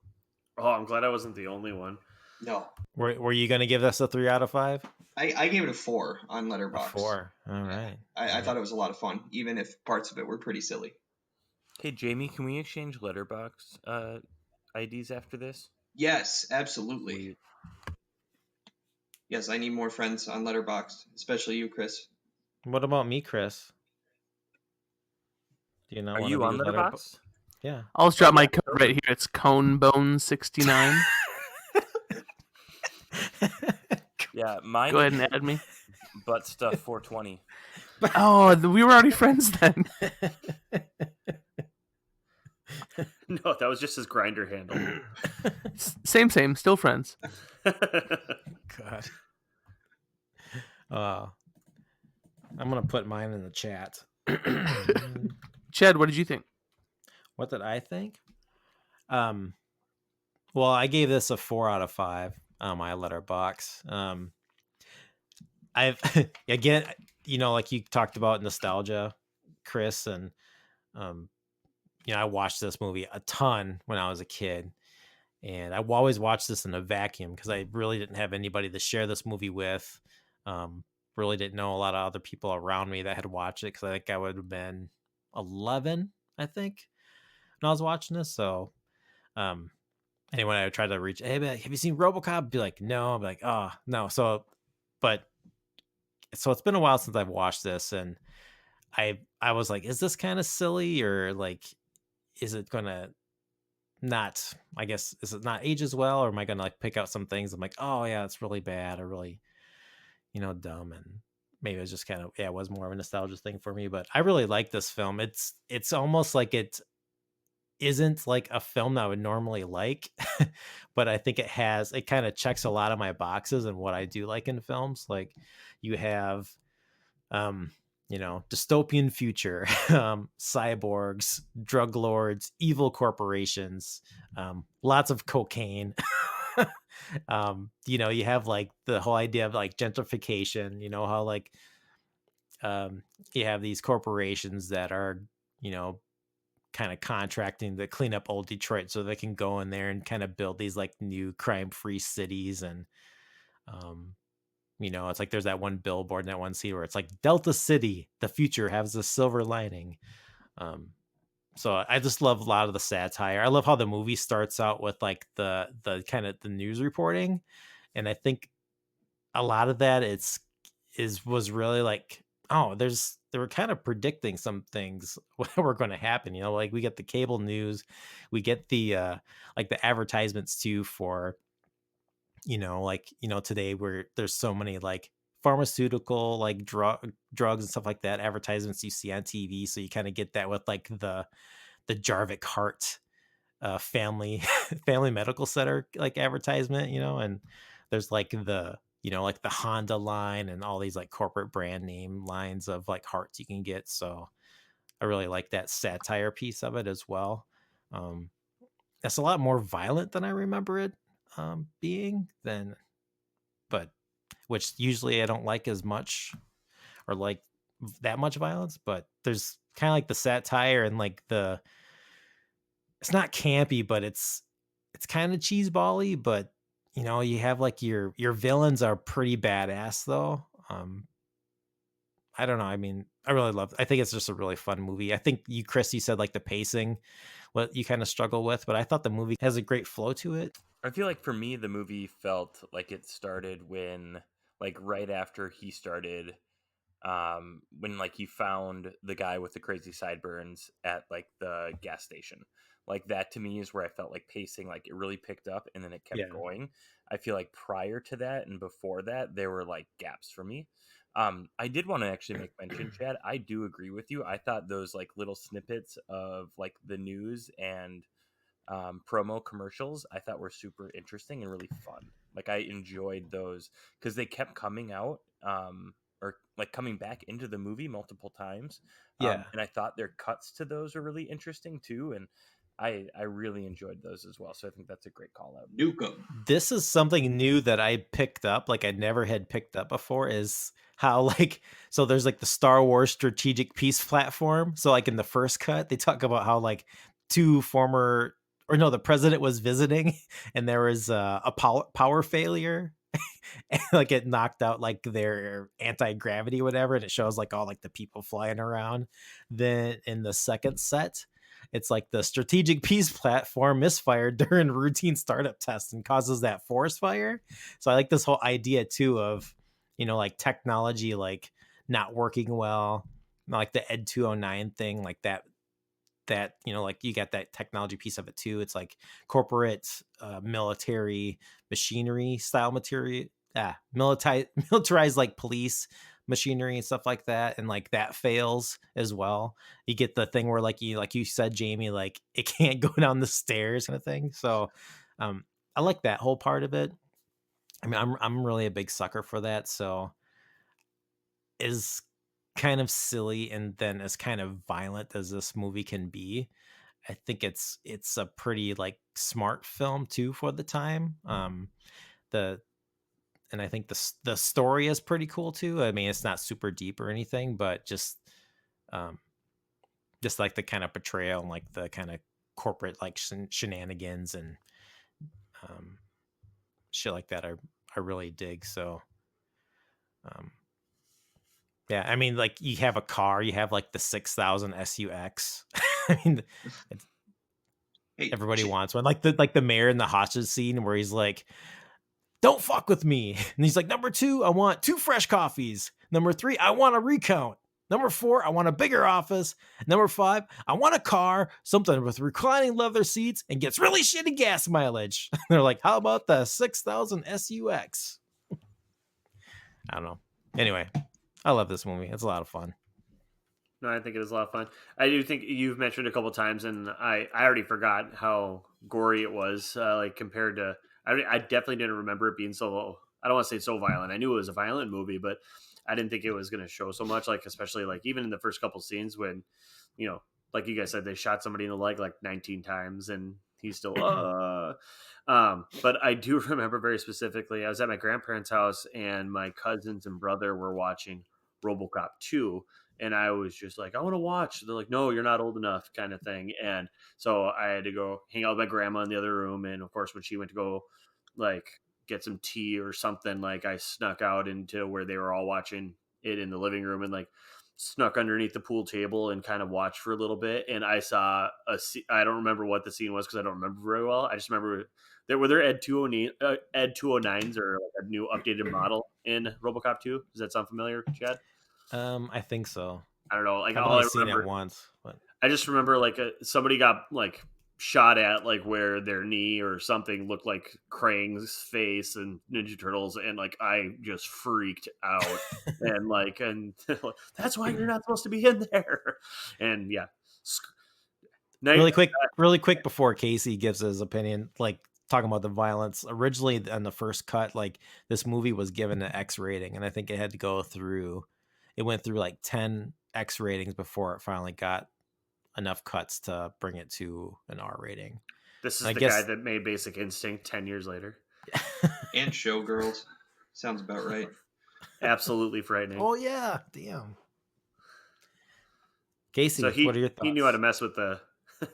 Oh, I'm glad I wasn't the only one. no. Were you going to give this a 3 out of 5? I gave it a 4 on A Letterboxd. 4. All right. I thought it was a lot of fun, even if parts of it were pretty silly. Hey, Jamie, can we exchange letterbox IDs after this? Yes, absolutely. Sweet. Yes, I need more friends on Letterboxd, especially you, Chris. What about me, Chris? Do you not Are want you to be on with letterbox? Yeah. I'll just drop my code right here. It's Conebone69. Yeah, mine. Go ahead and add me. Butt stuff 420. Oh, we were already friends then. No, that was just his grinder handle. Same, still friends. God. I'm gonna put mine in the chat. Chad, what did you think? What did I think? Well, I gave this a 4 out of 5 on my letterbox. I've again, like you talked about nostalgia, Chris, and I watched this movie a ton when I was a kid, and I always watched this in a vacuum because I really didn't have anybody to share this movie with. Really didn't know a lot of other people around me that had watched it because I think I would have been 11, I think, when I was watching this. So, anyone I would try to reach, hey, man, have you seen RoboCop? I'd be like, no. I'm like, oh, no. So it's been a while since I've watched this, and I was like, is this kind of silly, or like, is it gonna not? I guess, is it not age as well, or am I gonna like pick out some things? I'm like, oh yeah, it's really bad or really, dumb, and maybe it was just kind of, it was more of a nostalgia thing for me. But I really like this film. It's almost like it isn't like a film that I would normally like, but I think it kind of checks a lot of my boxes and what I do like in films. Like, you have dystopian future, cyborgs, drug lords, evil corporations, lots of cocaine. You have like the whole idea of like gentrification, how like you have these corporations that are, you know, kind of contracting to clean up old Detroit so they can go in there and kind of build these like new crime-free cities. And you know, it's like there's that one billboard in that one scene where it's like Delta City, the future has a silver lining. So I just love a lot of the satire. I love how the movie starts out with like the kind of the news reporting, and I think a lot of that was really like, oh, they were kind of predicting some things what were going to happen. You know, like we get the cable news, we get the like the advertisements too for, you know, like, you know, today where there's so many like pharmaceutical like drugs and stuff like that advertisements you see on TV. So you kind of get that with like the Jarvik Hart family family medical center like advertisement, you know, and there's like the, you know, like the Honda line and all these like corporate brand name lines of like hearts you can get. So I really like that satire piece of it as well. It's a lot more violent than I remember it being then, but which usually I don't like as much or like that much violence, but there's kind of like the satire and like it's not campy, but it's kind of cheeseball-y, but you know, you have like your villains are pretty badass though. I don't know. I mean, I think it's just a really fun movie. I think you, Chris, you said like the pacing, what you kind of struggle with, but I thought the movie has a great flow to it. I feel like for me, the movie felt like it started when, like, right after he started, when like he found the guy with the crazy sideburns at like the gas station. Like that to me is where I felt like pacing, like it really picked up and then it kept going. I feel like prior to that and before that, there were like gaps for me. I did want to actually make mention, Chad. I do agree with you. I thought those like little snippets of like the news and promo commercials I thought were super interesting and really fun. Like I enjoyed those because they kept coming out or like coming back into the movie multiple times. And I thought their cuts to those were really interesting too. And I really enjoyed those as well. So I think that's a great call out. Nuke 'em. This is something new that I picked up, like I never had picked up before, is how like, so there's like the Star Wars strategic peace platform. So like in the first cut, they talk about how like the president was visiting and there was a power failure and like it knocked out like their anti-gravity or whatever, and it shows like all like the people flying around. Then in the second set, it's like the strategic peace platform misfired during routine startup tests and causes that forest fire. So I like this whole idea too of, you know, like technology like not working well, like the Ed 209 thing, like that, you know, like you got that technology piece of it too. It's like corporate military machinery style militarized like police machinery and stuff like that, and like that fails as well. You get the thing where like you said, Jamie, like it can't go down the stairs kind of thing. So I like that whole part of it. I mean, I'm really a big sucker for that. So is kind of silly and then as kind of violent as this movie can be, I think it's a pretty like smart film too for the time. And I think the story is pretty cool too. I mean, it's not super deep or anything, but just like the kind of portrayal and like the kind of corporate like shenanigans and shit like that I really dig. So yeah, I mean, like you have a car, you have like the 6000 SUX. I mean, Hey, everybody wants one. Like the mayor in the hostage scene where he's like, "Don't fuck with me," and he's like, "Number 2, I want 2 fresh coffees. Number 3, I want a recount. Number 4, I want a bigger office. Number 5, I want a car, something with reclining leather seats and gets really shitty gas mileage." They're like, "How about the 6000 SUX?" I don't know. Anyway, I love this movie. It's a lot of fun. No, I think it is a lot of fun. I do think you've mentioned a couple times, and I already forgot how gory it was, like compared to. I definitely didn't remember it being so. I don't want to say so violent. I knew it was a violent movie, but I didn't think it was going to show so much. Like especially like even in the first couple scenes when, you know, like you guys said, they shot somebody in the leg like 19 times, and he's still. But I do remember very specifically. I was at my grandparents' house, and my cousins and brother were watching Robocop 2. And I was just like, I want to watch. They're like, no, you're not old enough, kind of thing. And so I had to go hang out with my grandma in the other room. And of course, when she went to go like get some tea or something, like I snuck out into where they were all watching it in the living room and like snuck underneath the pool table and kind of watched for a little bit. And I saw I don't remember what the scene was because I don't remember very well. I just remember there Ed 209s or like a new updated model in Robocop 2. Does that sound familiar, Chad? I think so. I don't know. Like I've all only I seen remember, it once, but I just remember like somebody got like shot at like where their knee or something looked like Krang's face and Ninja Turtles, and like I just freaked out and that's why you're not supposed to be in there. And yeah, really quick before Casey gives his opinion, like talking about the violence. Originally, on the first cut, like this movie was given an X rating, and I think it had to go through. It went through like 10 X ratings before it finally got enough cuts to bring it to an R rating. This is the guy that made Basic Instinct 10 years later. And Showgirls. Sounds about right. Absolutely frightening. Oh yeah, damn. Casey, so what are your thoughts? He knew how to mess with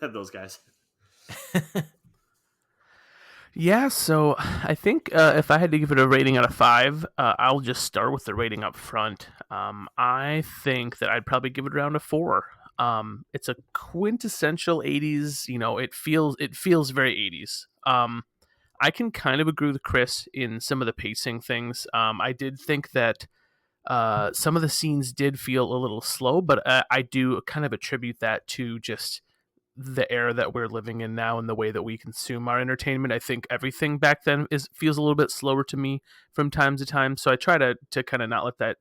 those guys. Yeah, so I think if I had to give it a rating out of 5, I'll just start with the rating up front. I think that I'd probably give it around a 4. It's a quintessential 80s, it feels very 80s. I can kind of agree with Chris in some of the pacing things. I did think that some of the scenes did feel a little slow, but I do kind of attribute that to just the era that we're living in now and the way that we consume our entertainment. I think everything back then feels a little bit slower to me from time to time. So I try to kind of not let that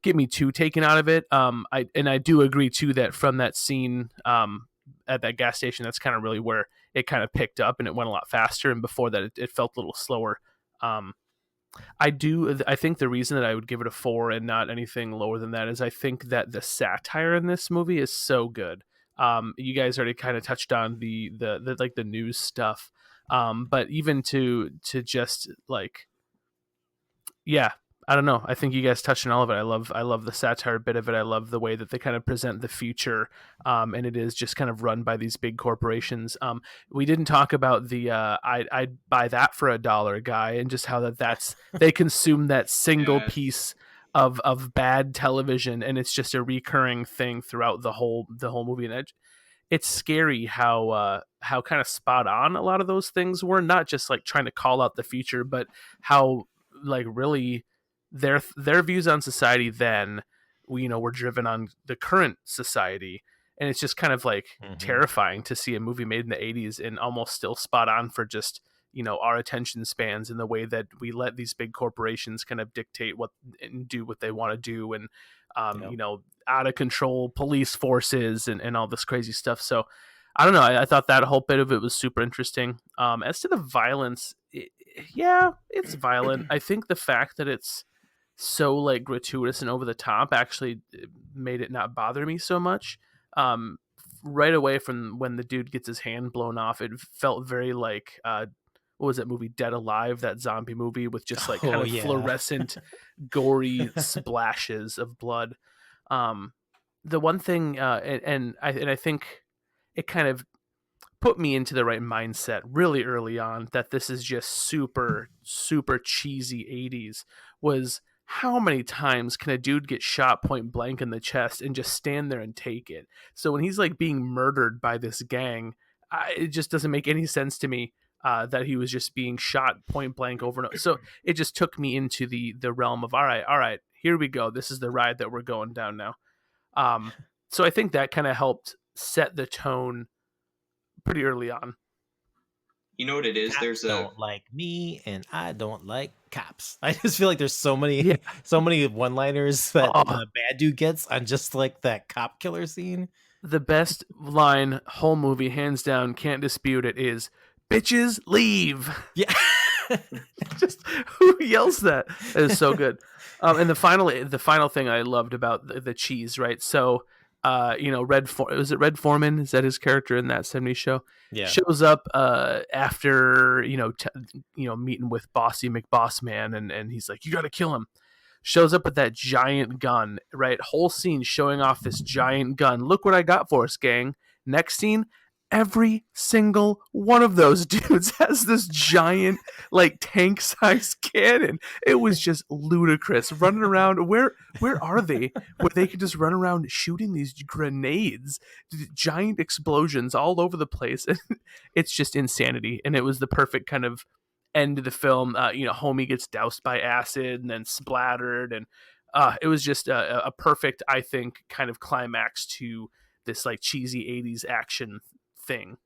get me too taken out of it. I do agree too that from that scene at that gas station, that's kind of really where it kind of picked up and it went a lot faster. And before that, it felt a little slower. I think the reason that I would give it a 4 and not anything lower than that is I think that the satire in this movie is so good. You guys already kind of touched on the like the news stuff, but even to just like, yeah, I don't know. I think you guys touched on all of it. I love the satire bit of it. I love the way that they kind of present the future, and it is just kind of run by these big corporations. We didn't talk about the I'd buy that for $1 guy, and just how that's they consume that single piece of bad television, and it's just a recurring thing throughout the whole movie. And it's scary how kind of spot on a lot of those things were, not just like trying to call out the future, but how like really their views on society then were driven on the current society. And it's just kind of like terrifying to see a movie made in the 80s and almost still spot on for just our attention spans and the way that we let these big corporations kind of dictate what and do what they want to do, and out of control police forces and all this crazy stuff. So I don't know. I thought that whole bit of it was super interesting. As to the violence, it's violent. I think the fact that it's so like gratuitous and over the top actually made it not bother me so much. Right away from when the dude gets his hand blown off, it felt very like what was that movie, Dead Alive, that zombie movie with just like kind of fluorescent, gory splashes of blood. The one thing, and I think it kind of put me into the right mindset really early on that this is just super, super cheesy 80s, was how many times can a dude get shot point blank in the chest and just stand there and take it? So when he's like being murdered by this gang, it just doesn't make any sense to me that he was just being shot point blank over and over. So it just took me into the realm of, all right, here we go. This is the ride that we're going down now. So I think that kind of helped set the tone pretty early on. You know what it is? Cops don't like me, and I don't like cops. I just feel like there's so many one-liners that the bad dude gets on just like that cop killer scene. The best line, whole movie, hands down, can't dispute it, is "Bitches leave." Yeah, just who yells that? It is so good. And the final thing I loved about the cheese, right? So. Was it Red Foreman? Is that his character in that 70s show? Yeah. Shows up after meeting with Bossy McBossman, and he's like, you got to kill him. shows up with that giant gun, right? Whole scene showing off this giant gun. Look what I got for us, gang. Next scene, every single one of those dudes has this giant, like, tank-sized cannon. It was just ludicrous. Running around, where are they? Where they could just run around shooting these grenades, giant explosions all over the place. It's just insanity, and it was the perfect kind of end of the film. Homie gets doused by acid and then splattered, and it was just a perfect, I think, kind of climax to this like cheesy 80s action thing.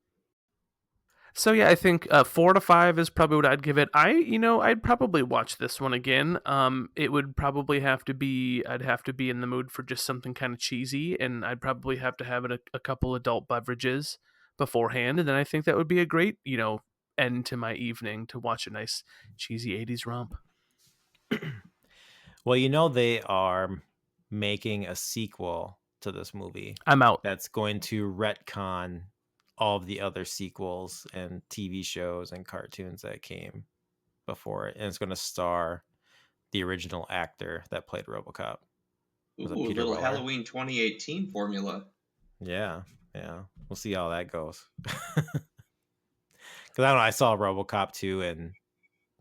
So yeah, I think 4 out of 5 is probably what I'd give it. I'd probably watch this one again. It would probably I'd have to be in the mood for just something kind of cheesy, and I'd probably have to have a couple adult beverages beforehand, and then I think that would be a great, end to my evening to watch a nice cheesy 80s romp. Well, they are making a sequel to this movie. I'm out. That's going to retcon all of the other sequels and TV shows and cartoons that came before it. And it's going to star the original actor that played Robocop. Ooh, a little Weller. Halloween 2018 formula. Yeah. We'll see how that goes. Because I don't know, I saw Robocop 2 and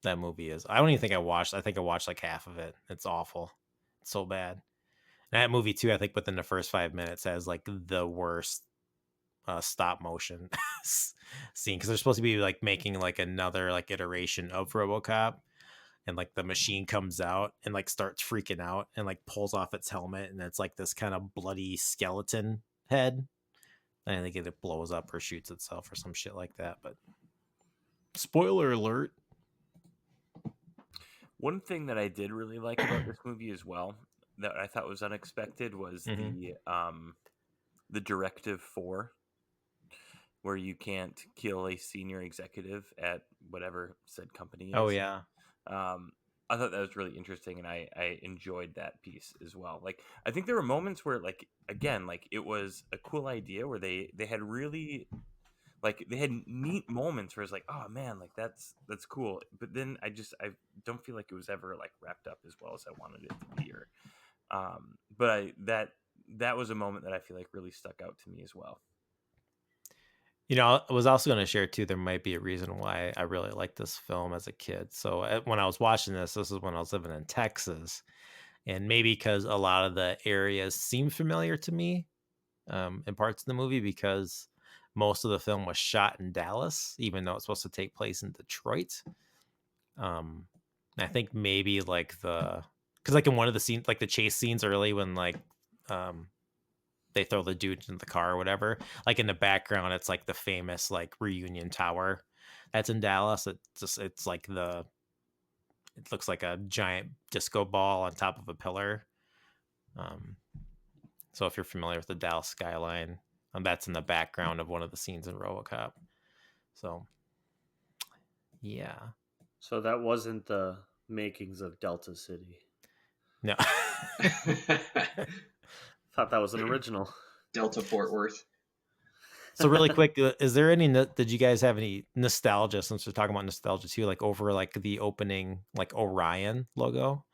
that movie is... I don't even think I watched... I think I watched like half of it. It's awful. It's so bad. And that movie too, I think within the first 5 minutes has like the worst stop motion scene, because they're supposed to be like making like another like iteration of Robocop, and like the machine comes out and like starts freaking out and like pulls off its helmet, and it's like this kind of bloody skeleton head, and I think it blows up or shoots itself or some shit like that. But spoiler alert. One thing that I did really like about this movie as well, that I thought was unexpected, was the Directive 4, where you can't kill a senior executive at whatever said company is. Oh yeah. I thought that was really interesting, and I enjoyed that piece as well. Like, I think there were moments where, like, again, like, it was a cool idea where they had really, like, they had neat moments where it's like, oh man, like that's cool. But then I don't feel like it was ever like wrapped up as well as I wanted it to be. Or, but that was a moment that I feel like really stuck out to me as well. I was also going to share too, there might be a reason why I really liked this film as a kid. So when I was watching this is when I was living in Texas, and maybe because a lot of the areas seemed familiar to me in parts of the movie, because most of the film was shot in Dallas, even though it's supposed to take place in Detroit. I think maybe like because like in one of the scenes, like the chase scenes early, when like they throw the dude in the car or whatever, like in the background, it's like the famous like Reunion Tower that's in Dallas. It's like it looks like a giant disco ball on top of a pillar. So if you're familiar with the Dallas skyline, that's in the background of one of the scenes in Robocop. So yeah. So that wasn't the makings of Delta City. No. Thought that was an original. Delta Fort Worth. So really quick, is there did you guys have any nostalgia, since we're talking about nostalgia too, like over like the opening like Orion logo?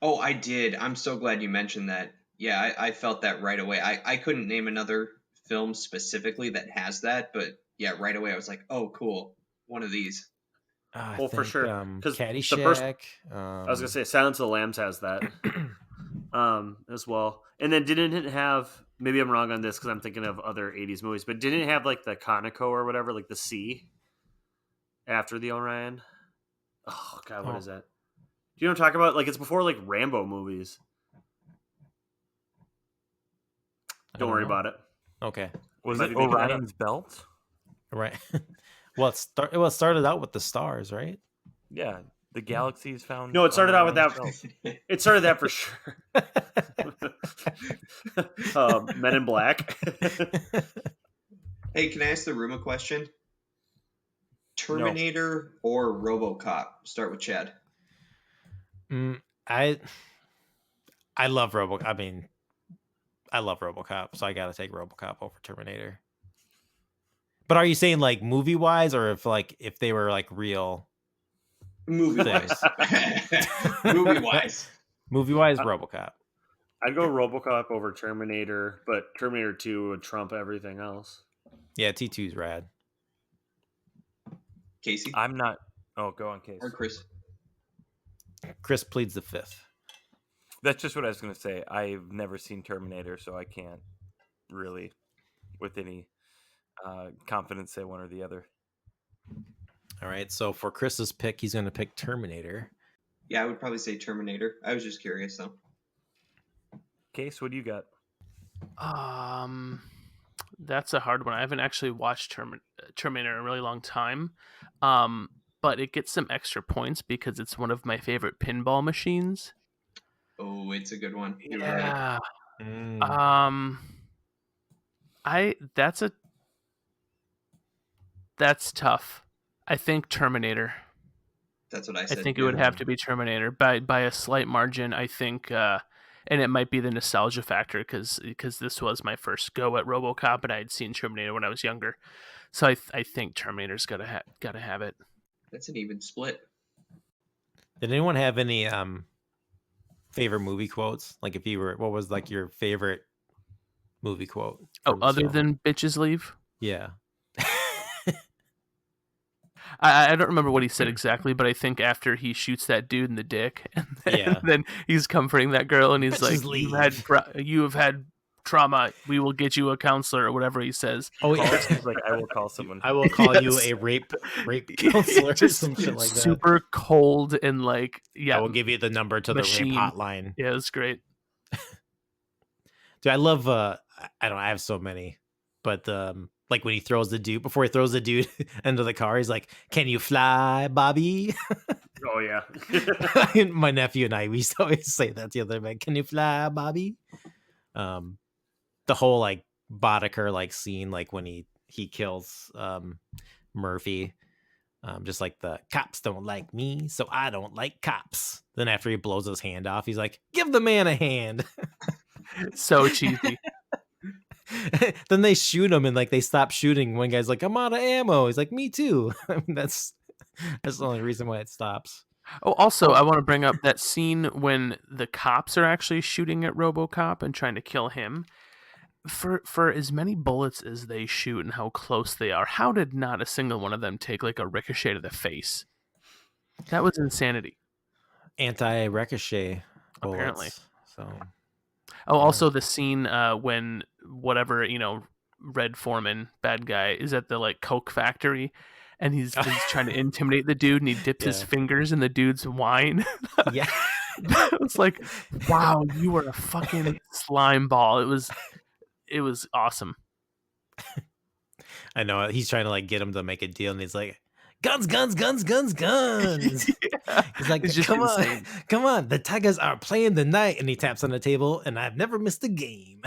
Oh, I did. I'm so glad you mentioned that. Yeah, I felt that right away. I couldn't name another film specifically that has that, but yeah, right away I was like, oh, cool. One of these. Well, for sure. Because Caddyshack. I was gonna say Silence of the Lambs has that as well. And then didn't it have? Maybe I'm wrong on this because I'm thinking of other '80s movies, but didn't it have like the Conoco or whatever, like the C after the Orion? Oh God, what is that? Do you know what I'm talking about? Like it's before like Rambo movies. Don't worry about it. Okay. Was it Orion's belt? Right. Well, it started out with the stars, right? Yeah, the galaxies found. No, it started out with that. It started that for sure. Men in Black. Hey, can I ask the room a question? Terminator or RoboCop? Start with Chad. I love RoboCop. I mean, I love RoboCop, so I got to take RoboCop over Terminator. But are you saying like movie wise, or if they were like real movie wise? Movie wise. Movie-wise, RoboCop. I'd go RoboCop over Terminator, but Terminator 2 would trump everything else. Yeah, T2's rad. Casey? I'm not. Oh, go on, Case. Or Chris? Chris pleads the fifth. That's just what I was going to say. I've never seen Terminator, so I can't really, with any confidence, say one or the other. All right, so for Chris's pick, he's going to pick Terminator. Yeah, I would probably say Terminator. I was just curious, though. Case, what do you got? That's a hard one. I haven't actually watched Terminator in a really long time. But it gets some extra points because it's one of my favorite pinball machines. Oh, it's a good one. You're right. Yeah. That's tough. I think Terminator. That's what I I said. think it would have to be Terminator by a slight margin. I think, and it might be the nostalgia factor because this was my first go at RoboCop, and I had seen Terminator when I was younger. So I think Terminator's gotta have it. That's an even split. Did anyone have any favorite movie quotes? Like if you were, what was like your favorite movie quote? Oh, from this other film? than bitches leave? Yeah. I don't remember what he said exactly, but I think after he shoots that dude in the dick, and then he's comforting that girl, and he's Bitches like, "You have had trauma. We will get you a counselor," or whatever he says. Oh yeah. He's like, I will call someone. I will call you Yes. a rape counselor or Just some shit like that. super cold and like, yeah. I will give you the number to Machine. the rape hotline. Yeah, it's great. Dude, I love I have so many, but like when he throws the dude before he throws the dude into the car, he's like, "Can you fly, Bobby?" Oh yeah. My nephew and I, we used to always say that the other day. "Can you fly, Bobby?" The whole like Boddicker like scene, like when he kills Murphy, just like the cops don't like me, so I don't like cops. Then after he blows his hand off, he's like, "Give the man a hand." So cheesy. Then they shoot him and like they stop shooting. One guy's like, "I'm out of ammo." He's like, "Me too." I mean, that's the only reason why it stops. Oh, also, I want to bring up that scene when the cops are actually shooting at RoboCop and trying to kill him. For as many bullets as they shoot and how close they are, how did not a single one of them take like a ricochet to the face? That was insanity. Anti-ricochet bullets. Apparently. So. Oh, also the scene when whatever, Red Foreman, bad guy, is at the like Coke factory, and he's trying to intimidate the dude, and he dips his fingers in the dude's wine. Yeah. It was like, wow, you were a fucking slime ball. It was awesome. I know he's trying to like get him to make a deal, and he's like, "Guns, guns, guns, guns, guns." Yeah. He's like, It's just "Come insane. on, come on, the Tigers are playing tonight," and he taps on the table, and I've never missed a game.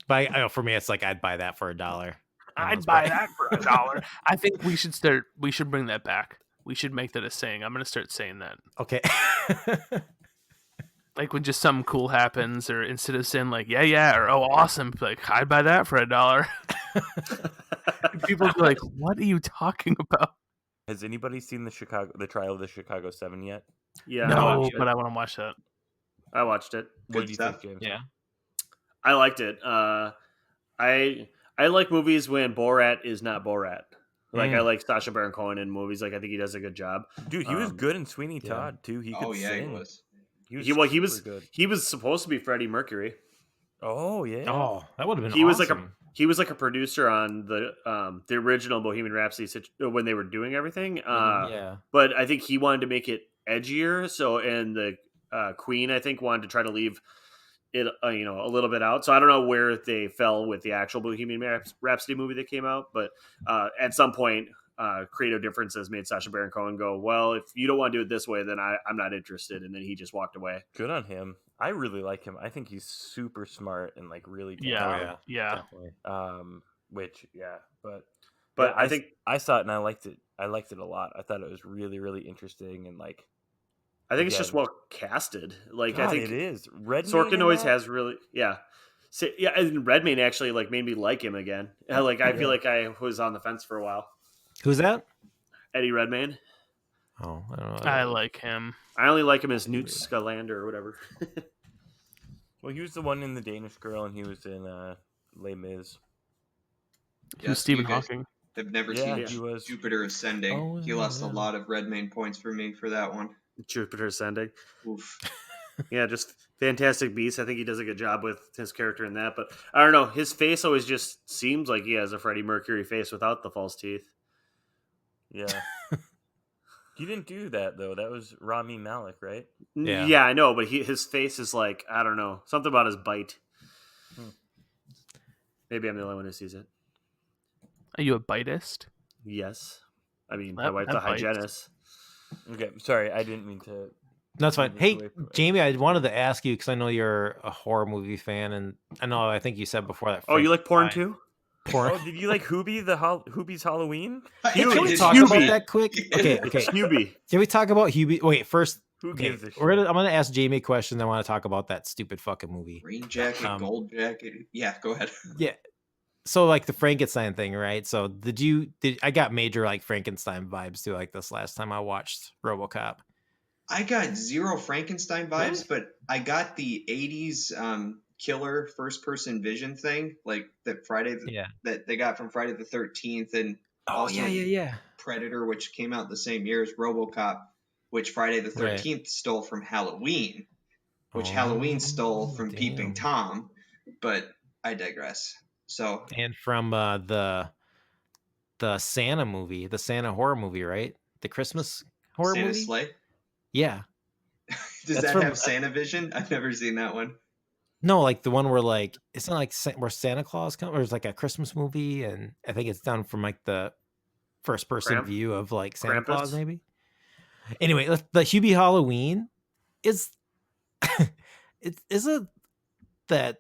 But for me, it's like I'd buy that for $1. I'd buy that for $1. I think we should bring that back. We should make that a saying. I'm gonna start saying that. Okay. Like when just something cool happens, or instead of saying like yeah, or oh awesome, like I'd buy that for $1. People be like, what are you talking about? Has anybody seen the trial of the Chicago 7 yet? Yeah. No, but I want to watch that. I watched it. What Good do you stuff. think, James? Yeah. I liked it. I like movies when Borat is not Borat. Like I like Sacha Baron Cohen in movies. Like I think he does a good job. Dude, he was good in Sweeney yeah. Todd too. He could sing. He was. He was super good. He was supposed to be Freddie Mercury. Oh yeah. Oh, that would have been. He was awesome. like a producer on the original Bohemian Rhapsody when they were doing everything. Yeah. But I think he wanted to make it edgier. So and the Queen I think wanted to try to leave it a little bit out. So I don't know where they fell with the actual Bohemian Rhapsody movie that came out, but at some point creative differences made Sacha Baron Cohen go, well, if you don't want to do it this way, then I'm not interested. And then he just walked away. Good on him. I really like him. I think he's super smart and like really Yeah. Definitely. But I think I saw it and I liked it. I liked it a lot. I thought it was really, really interesting and like. I think it's just well casted. Like God, I think it is. Redmayne Sorkin always in that? has really So, and Redmayne actually like made me like him again. Like I feel like I was on the fence for a while. Who's that? Eddie Redmayne. Oh, I don't know. I like him. I only like him as Newt Scamander or whatever. Well, he was the one in The Danish Girl, and he was in Les Mis. Who's Stephen Hawking? I've never Yeah, seen he was. Jupiter Ascending. Oh, He lost a yeah. lot of Redmayne points for me for that one. Jupiter Ascending. Oof. Yeah, just Fantastic Beasts. I think he does a good job with his character in that. But I don't know. His face always just seems like he has a Freddie Mercury face without the false teeth. Yeah. He didn't do that, though. That was Rami Malek, right? Yeah. Yeah, I know. But his face is like, I don't know. Something about his bite. Maybe I'm the only one who sees it. Are you a bitist? Yes. I mean, my That- wife's that a hygienist. Okay, sorry. I didn't mean to... That's fine. move Hey, away from it. Jamie, I wanted to ask you because I know you're a horror movie fan, and I think you said before that. Oh, you like porn Frankenstein- too? Porn. Oh, did you like Hubie's Halloween? Hey, can we Did talk you- about that quick? Okay. Hubie. Can we talk about Hubie? Wait, first. Who Okay, gives a shit? I'm gonna ask Jamie a question. Then I want to talk about that stupid fucking movie. Green jacket, gold jacket. Yeah, go ahead. Yeah. So like the Frankenstein thing, right? So did I got major like Frankenstein vibes too, like this last time I watched Robocop. I got zero Frankenstein vibes, but I got the 80s killer first person vision thing, like that that they got from Friday the 13th, and also Predator, which came out the same year as Robocop, which Friday the 13th stole from Halloween, which Halloween stole from Peeping Tom, but I digress. So And from the Santa movie, the Santa horror movie, right? The Christmas horror Santa movie. Sleigh. Yeah. Does That's that from- have Santa vision? I've never seen that one. No, like the one where like it's not like where Santa Claus comes, or it's like a Christmas movie, and I think it's done from like the first person view of like Santa Claus, Krampus? maybe. Anyway, the Hubie Halloween is that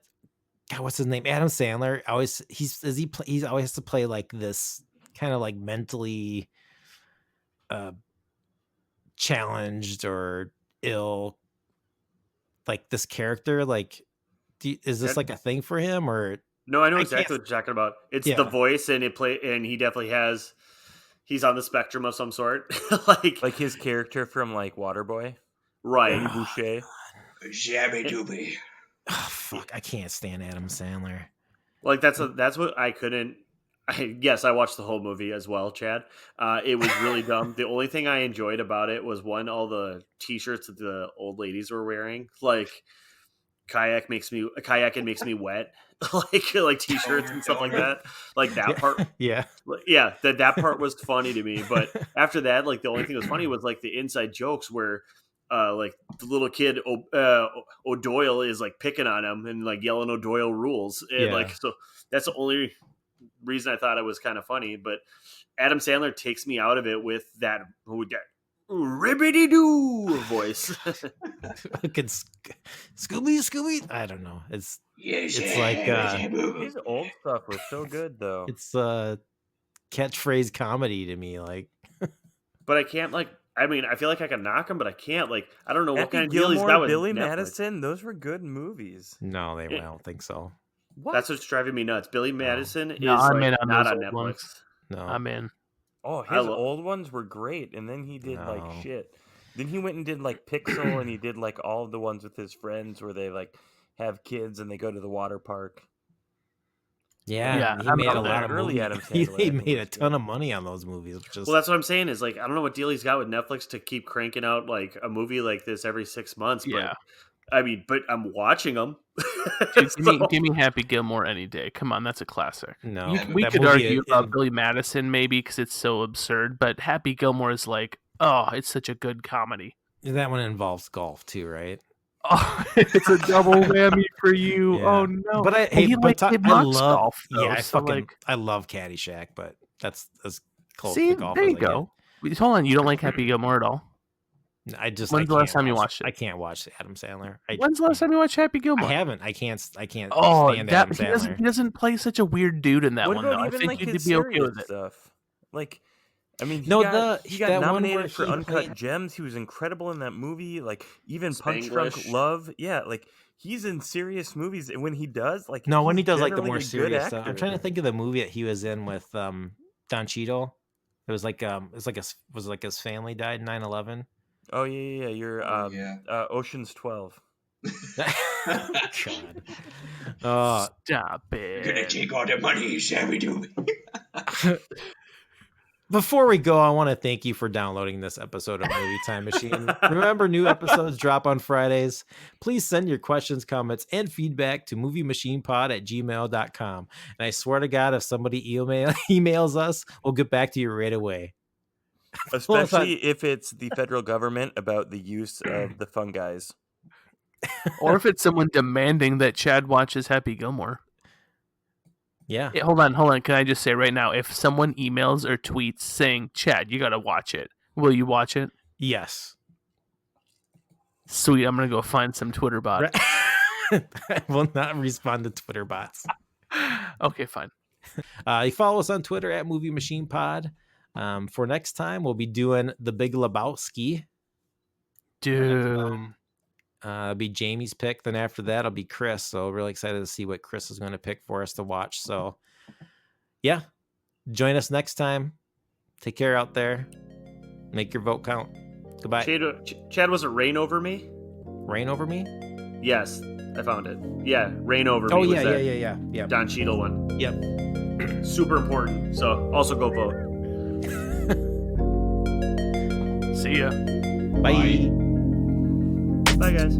God, what's his name? Adam Sandler. He always has to play like this kind of like mentally challenged or ill, like this character. Like, is this like a thing for him or? No, I know I exactly can't- what you're talking about. It's Yeah. the voice, and and he definitely has. He's on the spectrum of some sort, Like his character from like Waterboy, right. Eddie Boucher. Shabby dooby. Oh, fuck, I can't stand Adam Sandler. Like that's what I couldn't. Yes, I watched the whole movie as well, Chad. It was really dumb. The only thing I enjoyed about it was all the T-shirts that the old ladies were wearing, like kayaking makes me wet, like T-shirts and stuff like that. Like that part, Yeah. yeah, that part was funny to me. But after that, like the only thing that was funny was like the inside jokes where. Like the little kid O'Doyle is like picking on him and like yelling O'Doyle rules, and like so that's the only reason I thought it was kind of funny. But Adam Sandler takes me out of it with that ribbity doo voice. Fucking Scooby. I don't know. It's like His old stuff was so good though. it's catchphrase comedy to me. Like, But I can't like. I mean, I feel like I can knock him, but I can't. Like, I don't know what Happy kind of deal he's Gilmore, got with Billy Netflix. Madison, those were good movies. no, I don't think so. What? That's what's driving me nuts. Billy Madison is I'm like, in on not those on old Netflix. ones. No, I'm in. Oh, I his lo- old ones were great, and then he did No. like shit. Then he went and did like Pixel, and he did like all of the ones with his friends where they like have kids and they go to the water park. yeah, he I'm made out a there. lot of Early movies. Adam He Sandler, I think, made a was ton good. of money on those movies. Which is Well, that's what I'm saying. Is like I don't know what deal he's got with Netflix to keep cranking out like a movie like this every 6 months. But, Yeah. I mean, but I'm watching them. Dude, give me Happy Gilmore any day. Come on, that's a classic. no. We that could movie argue in- about Billy Madison maybe because it's so absurd, but Happy Gilmore is like, oh, it's such a good comedy. that one involves golf too, right? Oh, it's a double whammy for you. Yeah. Oh no! But Well, he mocks I love golf. Though, yeah, so like, I love Caddyshack, but that's as close see, to golf there as you I get. go. Wait, hold on, you don't like Happy Gilmore at all? When's the last time you watched it? I can't watch Adam Sandler. When's the last time you watched Happy I Gilmore? haven't. I can't Oh, stand Adam he Sandler. doesn't play such a weird dude in that What one about though. I even think like you'd his be okay serious with it. stuff? Like, I mean, he No, got that one where nominated for he Uncut played- Gems. He was incredible in that movie. Like, even Punch Spanglish. Drunk Love. Yeah, like he's in serious movies, and when he does, like, No, when he he's does like the generally more a good serious stuff. I'm actor. trying to think of the movie that he was in with Don Cheadle. It was like was like his family died in 9/11. Oh yeah. You're yeah. Ocean's 12. God. Oh, Stop You're gonna it. take all the money, Sammy Dooby. before we go, I want to thank you for downloading this episode of Movie Time Machine. Remember, new episodes drop on Fridays. Please send your questions, comments, and feedback to moviemachinepod@gmail.com. And I swear to God, if somebody emails us, we'll get back to you right away. Especially if it's the federal government about the use of the fungi's. Or if it's someone demanding that Chad watches Happy Gilmore. Yeah. Hey, hold on. Can I just say right now, if someone emails or tweets saying, Chad, you got to watch it, will you watch it? Yes. Sweet. I'm going to go find some Twitter bot. I will not respond to Twitter bots. Okay, fine. You follow us on Twitter at Movie Machine Pod. For next time, we'll be doing The Big Lebowski. Dude. It'll be Jamie's pick. Then after that, it'll be Chris. So really excited to see what Chris is going to pick for us to watch. So yeah, join us next time. Take care out there. Make your vote count. Goodbye. Chad, was it Rain Over Me? Rain Over Me? Yes, I found it. Yeah, Rain Over Oh, Me. yeah. Don Cheadle one. Yep. Super important. So also go vote. See ya. Bye. Bye, guys.